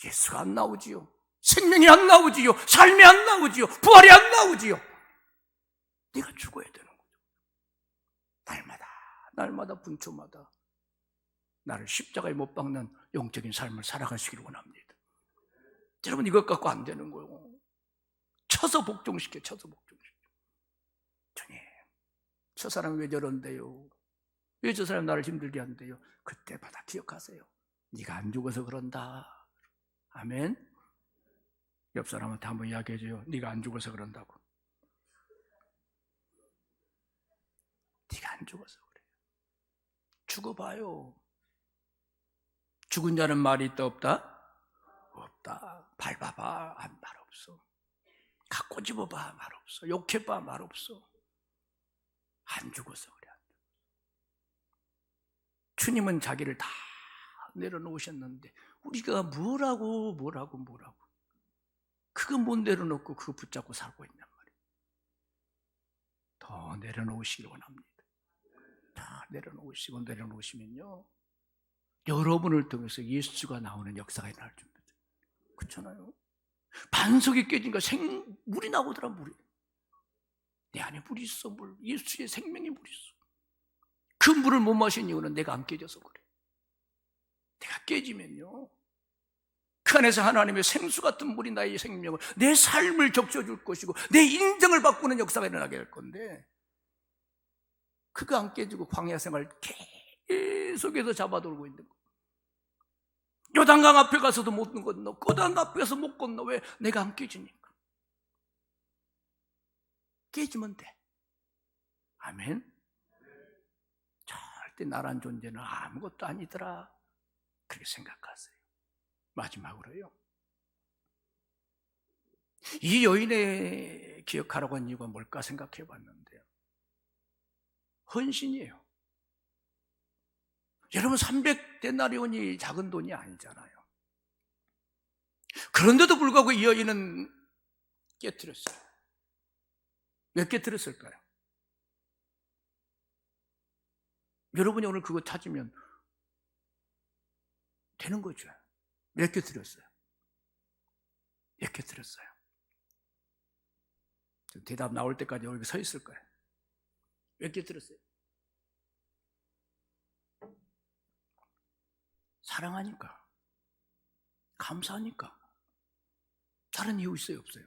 예수가 안 나오지요, 생명이 안 나오지요, 삶이 안 나오지요, 부활이 안 나오지요. 내가 죽어야 되는 거죠. 날마다 분초마다 나를 십자가에 못 박는 영적인 삶을 살아가시기를 원합니다. 여러분, 이것 갖고 안 되는 거예요. 쳐서 복종시켜. 주님, 저 사람 왜 저런데요? 왜 저 사람 나를 힘들게 한대요? 그때마다 기억하세요. 네가 안 죽어서 그런다. 아멘. 옆 사람한테 한번 이야기해줘요. 네가 안 죽어서 그런다고. 네가 안 죽어서 그래. 죽어봐요. 죽은 자는 말이 있다 없다? 없다. 밟아봐, 말 없어. 갖고 집어봐, 말 없어. 욕해봐, 말 없어. 안 죽어서 그래. 주님은 자기를 다 내려놓으셨는데 우리가 뭐라고 그거 못 내려놓고 그거 붙잡고 살고 있단 말이에요. 더 내려놓으시기 원합니다. 더 다 내려놓으시면요, 여러분을 통해서 예수가 나오는 역사가 일어날 줄 믿어요. 그렇잖아요. 반석이 깨지니까 물이 나오더라. 물이. 내 안에 물이 있어. 물. 예수의 생명의 물이 있어. 그 물을 못 마신 이유는 내가 안 깨져서 그래. 내가 깨지면요, 그 안에서 하나님의 생수 같은 물이 나의 생명을, 내 삶을 적셔줄 것이고 내 인정을 바꾸는 역사가 일어나게 될 건데, 그거 안 깨지고 광야 생활 계속해서 잡아들고 있는 거. 요단강 앞에 가서도 못 건너, 요단강 앞에 가서 못 건너. 왜? 내가 안 깨지니까. 깨지면 돼. 아멘. 절대 나란 존재는 아무것도 아니더라, 그렇게 생각하세요. 마지막으로요, 이 여인의 기억하라고 한 이유가 뭘까 생각해 봤는데요, 헌신이에요. 여러분, 300데나리온이 작은 돈이 아니잖아요. 그런데도 불구하고 이 여인은 깨트렸어요. 왜 깨트렸을까요? 여러분이 오늘 그거 찾으면 되는 거죠. 몇 개 드렸어요? 몇 개 드렸어요? 대답 나올 때까지 여기 서 있을 거예요. 몇 개 드렸어요? 사랑하니까, 감사하니까. 다른 이유 있어요, 없어요?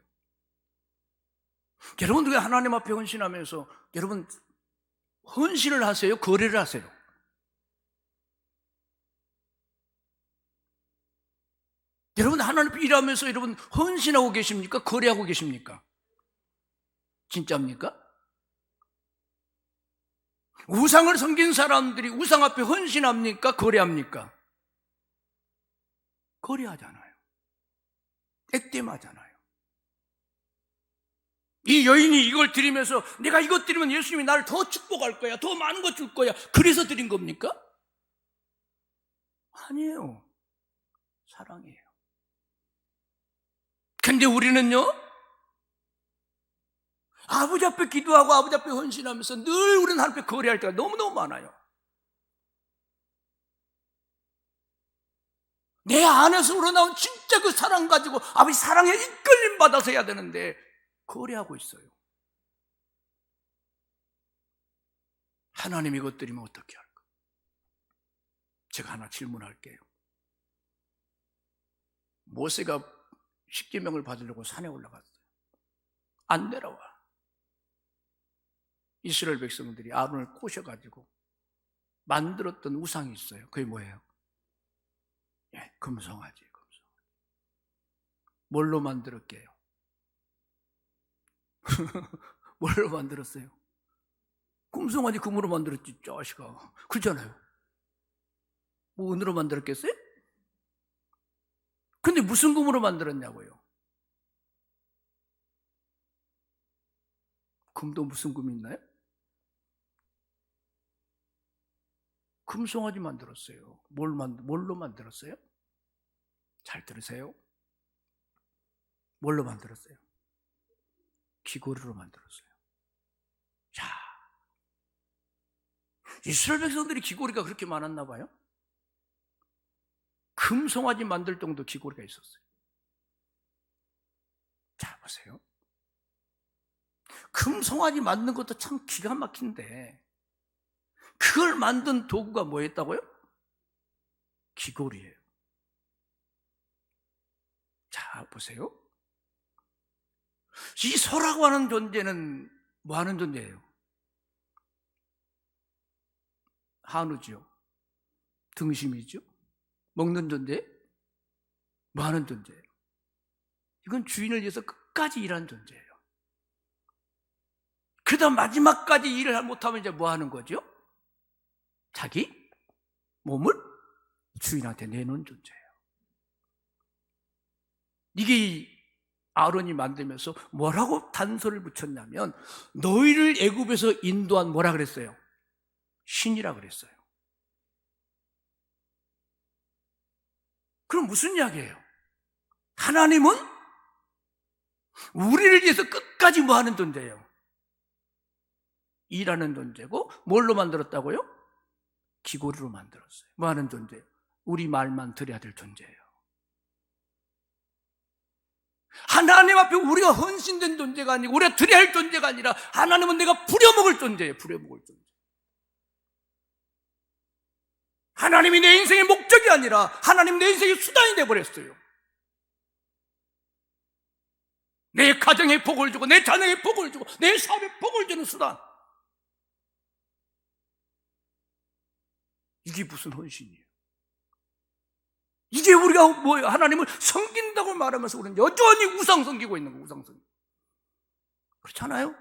여러분들 하나님 앞에 헌신하면서 여러분 헌신을 하세요? 거래를 하세요? 여러분 하나님 앞에 일하면서 여러분 헌신하고 계십니까? 거래하고 계십니까? 진짜입니까? 우상을 섬긴 사람들이 우상 앞에 헌신합니까? 거래합니까? 거래하잖아요. 액땜하잖아요. 이 여인이 이걸 드리면서 내가 이것 드리면 예수님이 나를 더 축복할 거야, 더 많은 것 줄 거야, 그래서 드린 겁니까? 아니에요. 사랑이에요. 근데 우리는요, 아버지 앞에 기도하고 아버지 앞에 헌신하면서 늘 우리는 하나님 앞에 거래할 때가 너무너무 많아요. 내 안에서 우러나온 진짜 그 사랑 가지고 아버지 사랑에 이끌림 받아서 해야 되는데 거래하고 있어요. 하나님 이것 드리면 어떻게 할까? 제가 하나 질문할게요. 모세가 십계명을 받으려고 산에 올라갔어요. 안 내려와. 이스라엘 백성들이 아론을 꼬셔가지고 만들었던 우상이 있어요. 그게 뭐예요? 예, 금송아지. 뭘로 만들었게요? 뭘로 만들었어요? 금송아지 금으로 만들었지, 자식아. 그렇잖아요. 뭐 은으로 만들었겠어요? 근데 무슨 금으로 만들었냐고요? 금도 무슨 금이 있나요? 금송아지 만들었어요. 뭘로 만들었어요? 잘 들으세요. 뭘로 만들었어요? 귀고리로 만들었어요. 자, 이스라엘 백성들이 귀고리가 그렇게 많았나 봐요. 금송아지 만들 정도 귀고리가 있었어요. 자, 보세요. 금송아지 만든 것도 참 기가 막힌데 그걸 만든 도구가 뭐였다고요? 귀고리예요. 자, 보세요. 이 소라고 하는 존재는 뭐 하는 존재예요? 한우죠. 등심이죠. 먹는 존재? 뭐 하는 존재예요? 이건 주인을 위해서 끝까지 일하는 존재예요. 그러다 마지막까지 일을 못하면 이제 뭐 하는 거죠? 자기 몸을 주인한테 내놓은 존재예요. 이게 아론이 만들면서 뭐라고 단서를 붙였냐면 너희를 애굽에서 인도한 뭐라 그랬어요? 신이라 그랬어요. 그럼 무슨 이야기예요? 하나님은 우리를 위해서 끝까지 뭐 하는 존재예요? 일하는 존재고, 뭘로 만들었다고요? 기고리로 만들었어요. 뭐 하는 존재예요? 우리 말만 들어야 될 존재예요. 하나님 앞에 우리가 헌신된 존재가 아니고 우리가 드려야 할 존재가 아니라 하나님은 내가 부려먹을 존재예요. 부려먹을 존재. 하나님이 내 인생의 목적이 아니라 하나님 내 인생의 수단이 되어버렸어요. 내 가정에 복을 주고 내 자녀에 복을 주고 내 사업에 복을 주는 수단. 이게 무슨 헌신이에요? 이게 우리가 뭐예요? 하나님을 섬긴다고 말하면서 우리는 여전히 우상 섬기고 있는 거예요. 우상 섬기고. 그렇잖아요?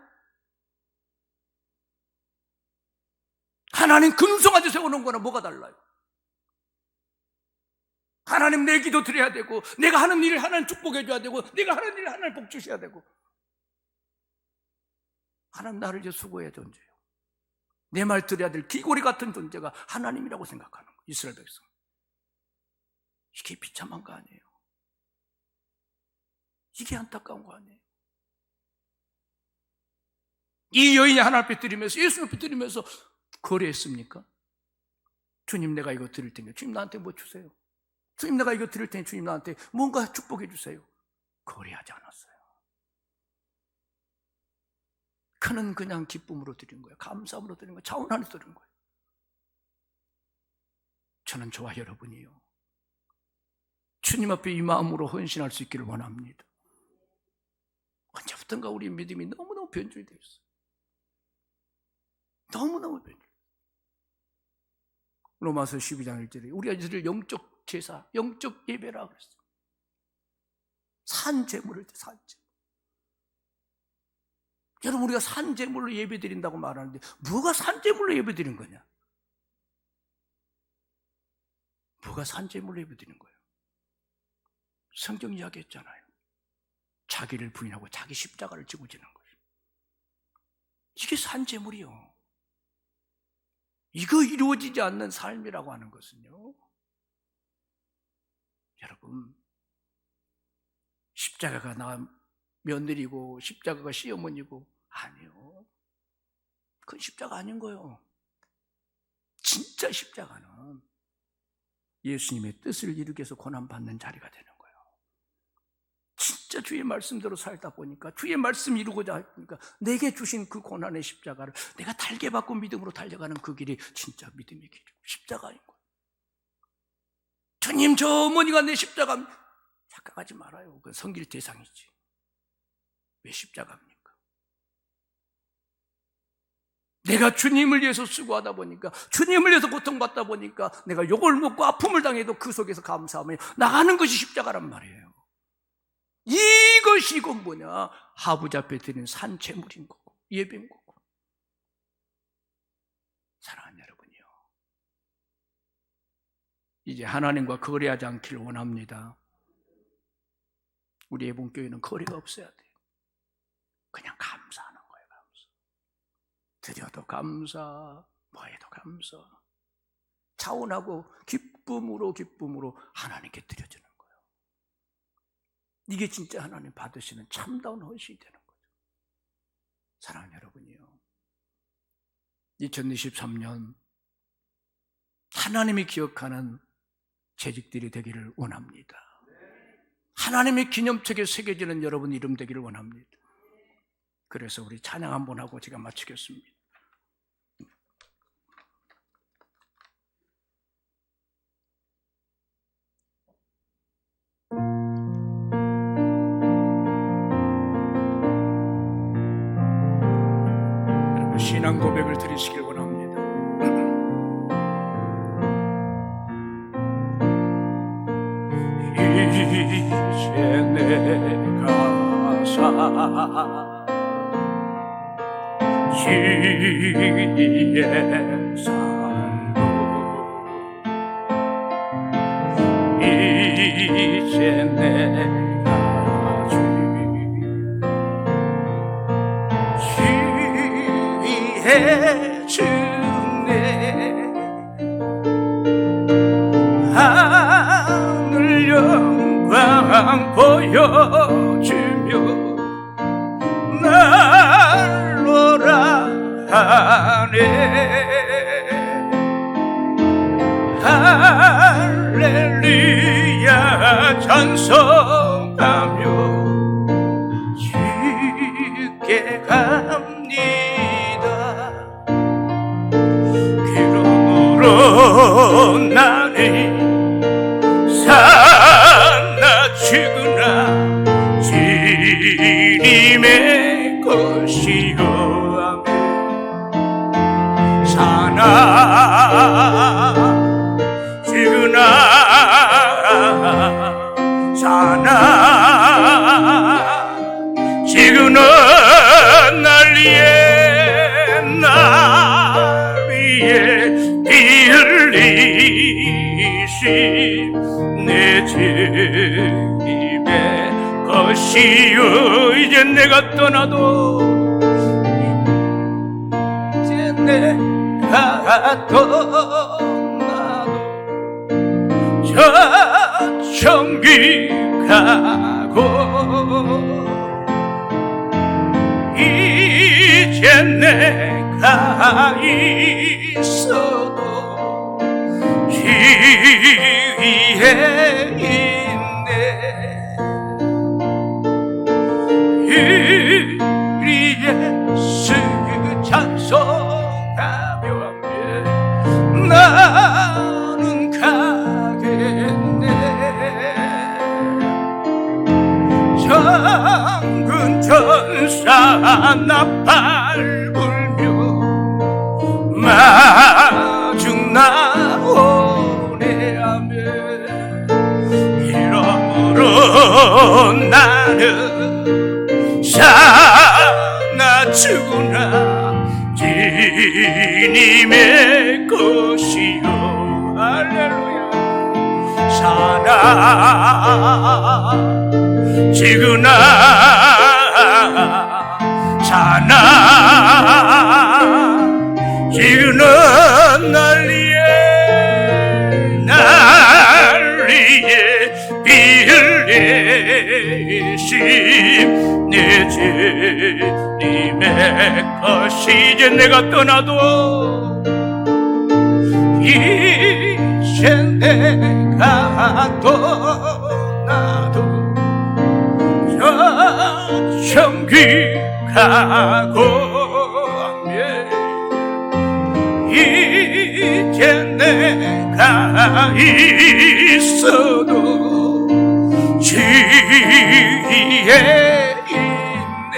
하나님 금송아지 세우는 거나 뭐가 달라요? 하나님 내 기도 드려야 되고, 내가 하는 일을 하나님 축복해 줘야 되고, 내가 하는 일을 하나님 복 주셔야 되고, 하나님 나를 이제 수고해야 존재예요. 내 말 들어야 될 귀고리 같은 존재가 하나님이라고 생각하는 거예요. 이스라엘 백성. 이게 비참한 거 아니에요? 이게 안타까운 거 아니에요? 이 여인이 하나님 앞에 드리면서, 예수님 앞에 드리면서 거래했습니까? 주님 내가 이거 드릴 테니까 주님 나한테 뭐 주세요. 주님 내가 이거 드릴 테니 주님 나한테 뭔가 축복해 주세요. 거래하지 않았어요. 그는 그냥 기쁨으로 드린 거예요. 감사함으로 드린 거예요. 자원 안에 드린 거예요. 저는 저와 여러분이요, 주님 앞에 이 마음으로 헌신할 수 있기를 원합니다. 언제부턴가 우리 믿음이 너무너무 변질되어 있어요. 너무너무 변질. 로마서 12장 1절에 우리가 이들을 영적 제사, 영적 예배라 그랬어요. 산제물을 때 산제물. 여러분, 우리가 산제물로 예배드린다고 말하는데 뭐가 산제물로 예배드린 거냐? 뭐가 산제물로 예배드린 거예요? 성경 이야기했잖아요. 자기를 부인하고 자기 십자가를 지고 지는 거예요. 이게 산제물이요. 이거 이루어지지 않는 삶이라고 하는 것은요, 여러분, 십자가가 나 며느리고 십자가가 시어머니고 아니요. 그건 십자가 아닌 거예요. 진짜 십자가는 예수님의 뜻을 이루기 위해서 고난받는 자리가 되는 거예요. 진짜 주의 말씀대로 살다 보니까, 주의 말씀 이루고자 하니까 내게 주신 그 고난의 십자가를 내가 달게 받고 믿음으로 달려가는 그 길이 진짜 믿음의 길이고 십자가인 거예요. 주님, 저 어머니가 내 십자가, 착각하지 말아요. 그건 섬길 대상이지. 왜 십자가입니까? 내가 주님을 위해서 수고하다 보니까, 주님을 위해서 고통받다 보니까 내가 욕을 먹고 아픔을 당해도 그 속에서 감사하며 나가는 것이 십자가란 말이에요. 이것이 이건 뭐냐? 하부자 앞에 드리는 산채물인 거고 예배인 거고. 사랑하는 여러분이요, 이제 하나님과 거래하지 않기를 원합니다. 우리 예봉교회는 거래가 없어야 돼요. 그냥 감사하는 거예요. 감사. 드려도 감사, 뭐해도 감사. 차원하고 기쁨으로 하나님께 드려주는 거예요. 이게 진짜 하나님 받으시는 참다운 헌신이 되는 거죠. 사랑하는 여러분이요, 2023년 하나님이 기억하는 재직들이 되기를 원합니다. 하나님의 기념책에 새겨지는 여러분 이름 되기를 원합니다. 그래서 우리 찬양 한번 하고 제가 마치겠습니다. 여러분, 신앙 고백을 드리시길 원합니다. 이제 내가 주위에 살고, 이제 내가 주위에 주네 하늘 영광 보여주며 날로라 할렐루야 찬송하며 주께 갑니다. 그러므로 나는 사나 죽으나 주님의 것이요 사나 죽으나 사나 지구는 난리에 날 위에 비 흘리신 내 주님의 것이요 이제 내가 떠나도 이제 내가 떠나도 저 천국 가고 이제 내가 있어도 주 위에 있네. 우리 예수 찬송하며 나는 가겠네. 장군 전사 나팔 불며 마중 나오네 하며 이러므로 나는 사나 죽으나 주님의 것이요 할렐루야 사나 죽으나 사나 죽으나 난리에 비 흘리신 내 주님의 것이 이제 내가 떠나도 이제 내가 떠나도 저 천국 가고 이제 내가 있어도 주 위에 있네.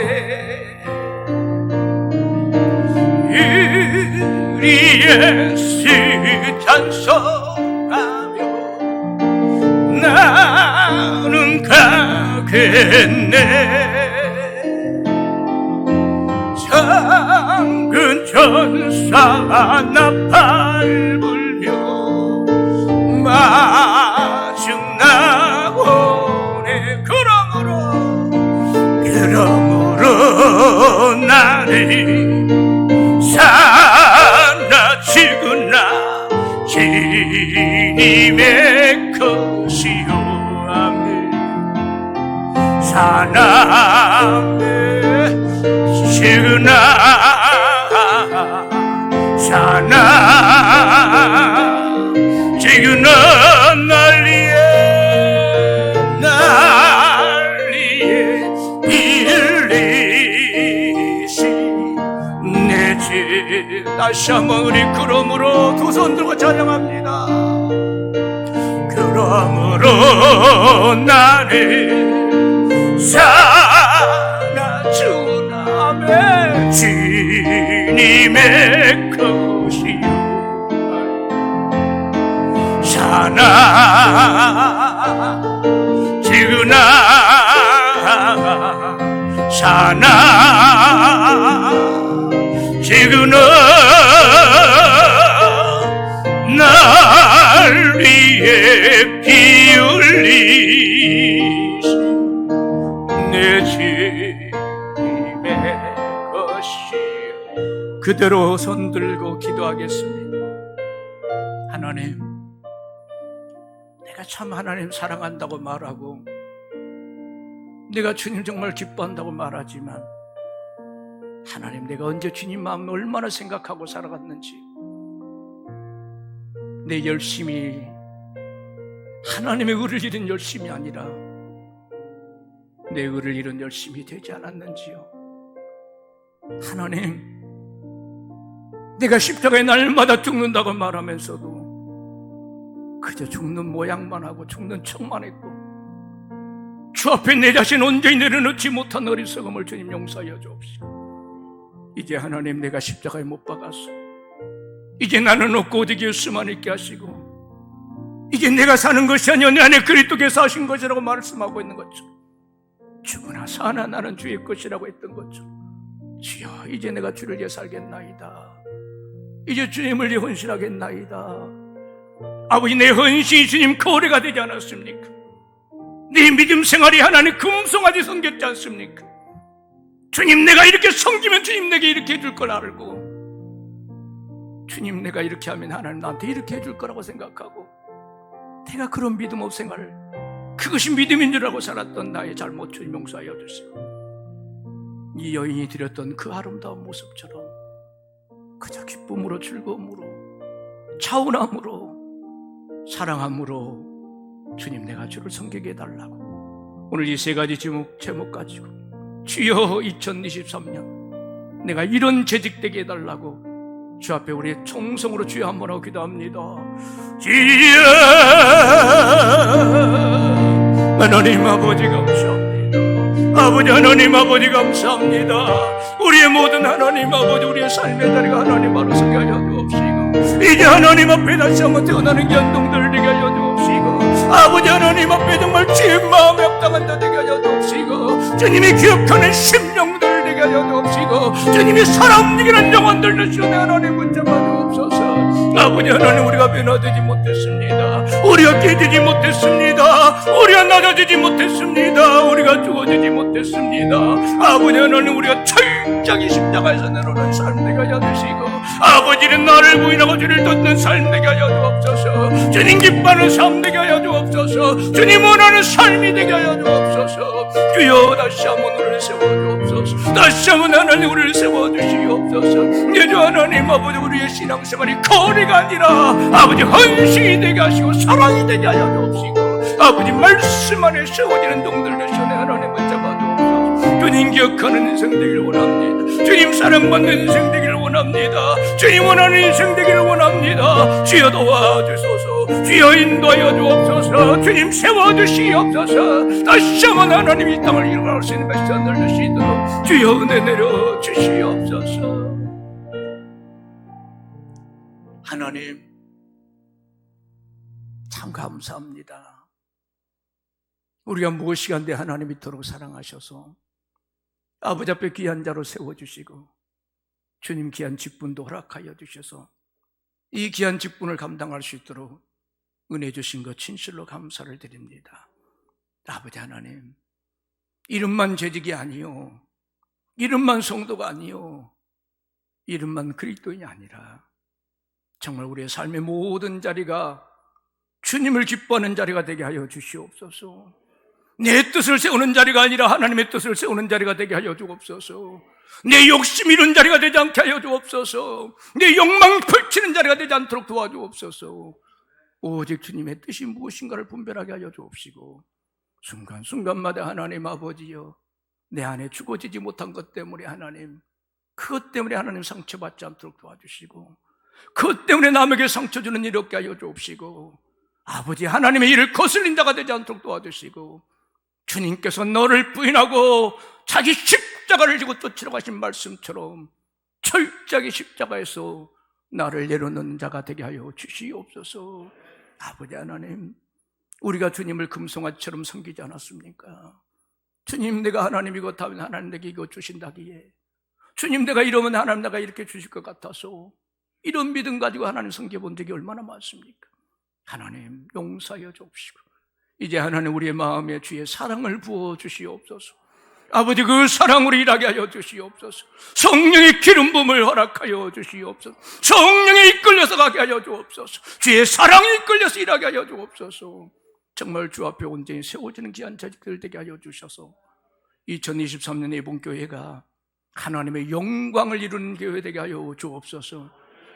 우리 예수 찬송하며 나는 가겠네. 장군 전사 나팔 불며 마중 나오네. 그러므로 나는 사나 죽으나 주님의 것이요 아멘. 사나 죽으나 사나 죽으나 난리에 비 흘리신 내 주 다시 한번 우리 그러므로 두 손 들고 찬양합니다. 그러므로 나는 사나 죽으나 아멘 주님의 것이요 사나 죽으나 사나 죽으나 날 위에 피 흘리신 내 주님의 것이요 그대로 손 들고 기도하겠습니다. 하나님, 내가 참 하나님 사랑한다고 말하고 내가 주님 정말 기뻐한다고 말하지만 하나님, 내가 언제 주님 마음을 얼마나 생각하고 살아갔는지 내 열심이 하나님의 의를 이룬 열심이 아니라 내 의를 이룬 열심이 되지 않았는지요? 하나님, 내가 십자가에 날마다 죽는다고 말하면서도 그저 죽는 모양만 하고 죽는 척만 했고 주 앞에 내 자신 온전히 내려놓지 못한 어리석음을 주님 용서하여 주옵시고, 이제 하나님, 내가 십자가에 못 박았어. 이제 나는 없고 오직 예수만 있게 하시고, 이제 내가 사는 것이 아니라 내 안에 그리스도께서 하신 것이라고 말씀하고 있는 것처럼, 죽으나 사나 나는 주의 것이라고 했던 것처럼, 주여, 이제 내가 주를 위해 살겠나이다. 이제 주님을 위해 헌신하겠나이다. 아버지, 내 헌신이 주님 거래가 되지 않았습니까? 내 믿음 생활이 하나님 금송아지 섬겼지 않습니까? 주님, 내가 이렇게 섬기면 주님 내게 이렇게 해줄 걸 알고, 주님, 내가 이렇게 하면 하나님 나한테 이렇게 해줄 거라고 생각하고, 내가 그런 믿음 없 생활을, 그것이 믿음인 줄 알고 살았던 나의 잘못 주님 용서하여 주시고, 이 여인이 드렸던 그 아름다운 모습처럼 그저 기쁨으로, 즐거움으로, 차분함으로, 사랑함으로 주님, 내가 주를 섬기게 해달라고 오늘 이 세 가지 제목 가지고, 주여 2023년 내가 이런 재직되게 해달라고 주 앞에 우리의 총성으로 주여 한번 하고 기도합니다. 주여 하나님 아버지 감사합니다. 아버지 하나님 아버지 감사합니다. 우리의 모든 하나님 아버지, 우리의 삶의 자리가 하나님 바로 서게 하여 주옵시고, 이제 하나님 앞에 다시 한번 태어나는 연동들 되게 하여 주옵시고, 아버지 하나님 앞에 정말 주의 마음에 합당한 자 되게 하여 주옵시고, 주님이 기억하는 심령들 되게 하여 주옵시고, 주님이 살아움직이는 영혼들 되시는 하나님 붙잡아 주옵소서. 아버지 하나님, 우리가 변화되지 못했습니다. 우리가 깨지지 못했습니다. 우리가 낮아지지 못했습니다. 우리가 죽어지지 못했습니다. 아버지 하나님, 우리가 철저히 십자가에서 내려오는 삶 되게 하여 주시고, 아버지는 나를 부인하고 주를 쫓는 삶 되게 하여 주옵소서. 주님 기뻐하는 삶 되게 하여 주옵소서. 주님 원하는 삶이 되게 하여 주옵소서. 주여 다시 한번 우리를 세워주옵소서. 다시 한번 하나님 우리를 세워주시옵소서. 예주 하나님 아버지, 우리의 신앙생활이 거리가 아니라 아버지 헌신이 되게 하시고 사랑이 되게 하여 주옵시고, 아버지 말씀 안에 세워지는 동들 되시네 하나님 붙잡아 주옵소서. 주님 기억하는 인생 되기를 원합니다. 주님 사랑받는 인생 되기를 원합니다. 주님 원하는 인생 되기를 원합니다. 주여 도와주소서. 주여 인도하여 주옵소서. 주님 세워주시옵소서. 다시 한번 하나님 이 땅을 일어날 수 있는 메시지 늘리시도록 주여 은혜 내려 주시옵소서. 하나님 참 감사합니다. 우리가 무엇이간데 하나님 이토록 사랑하셔서 아버지 앞에 귀한 자로 세워주시고, 주님 귀한 직분도 허락하여 주셔서 이 귀한 직분을 감당할 수 있도록 은혜 주신 것 진실로 감사를 드립니다. 아버지 하나님, 이름만 재직이 아니요, 이름만 성도가 아니요, 이름만 그리스도인이 아니라 정말 우리의 삶의 모든 자리가 주님을 기뻐하는 자리가 되게 하여 주시옵소서. 내 뜻을 세우는 자리가 아니라 하나님의 뜻을 세우는 자리가 되게 하여 주옵소서. 내 욕심 이룬 자리가 되지 않게 하여 주옵소서. 내 욕망 펼치는 자리가 되지 않도록 도와주옵소서. 오직 주님의 뜻이 무엇인가를 분별하게 하여 주옵시고, 순간순간마다 하나님 아버지여, 내 안에 죽어지지 못한 것 때문에 하나님, 그것 때문에 하나님 상처받지 않도록 도와주시고, 그것 때문에 남에게 상처 주는 일 없게 하여 주옵시고, 아버지 하나님의 일을 거슬린 자가 되지 않도록 도와주시고, 주님께서 너를 부인하고 자기 십자가를 지고 쫓으러 가신 말씀처럼 철저하게 십자가에서 나를 내려놓는 자가 되게 하여 주시옵소서. 아버지 하나님, 우리가 주님을 금송아지처럼 섬기지 않았습니까? 주님, 내가 하나님이고 다면 하나님 내게 이거 주신다기에, 주님 내가 이러면 하나님 내가 이렇게 주실 것 같아서 이런 믿음 가지고 하나님 섬겨본 적이 얼마나 많습니까? 하나님 용서하여 주옵시고, 이제 하나님 우리의 마음에 주의 사랑을 부어 주시옵소서. 아버지 그 사랑으로 일하게 하여 주시옵소서. 성령의 기름 부음을 허락하여 주시옵소서. 성령에 이끌려서 가게 하여 주옵소서. 주의 사랑에 이끌려서 일하게 하여 주옵소서. 정말 주 앞에 온전히 세워지는 귀한 자식들 되게 하여 주셔서 2023년에 이번 교회가 하나님의 영광을 이루는 교회 되게 하여 주옵소서.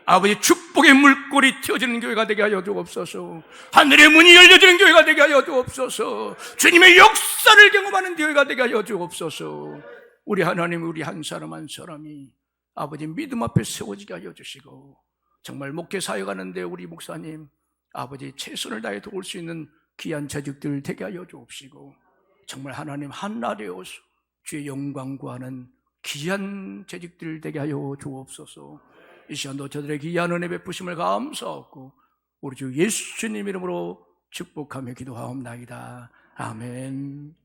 아버지 축복의 물꼬리 튀어지는 교회가 되게 하여 주옵소서. 하늘의 문이 열려지는 교회가 되게 하여 주옵소서. 주님의 역사를 경험하는 교회가 되게 하여 주옵소서. 우리 하나님, 우리 한 사람 한 사람이 아버지 믿음 앞에 세워지게 하여 주시고, 정말 목회 사역하는데 우리 목사님 아버지 최선을 다해 도울 수 있는 귀한 재직들 되게 하여 주옵시고, 정말 하나님 한나되어서 주의 영광 구하는 귀한 재직들 되게 하여 주옵소서. 이 시간도 저들의 귀한 은혜 베푸심을 감사하고 우리 주 예수님 이름으로 축복하며 기도하옵나이다. 아멘.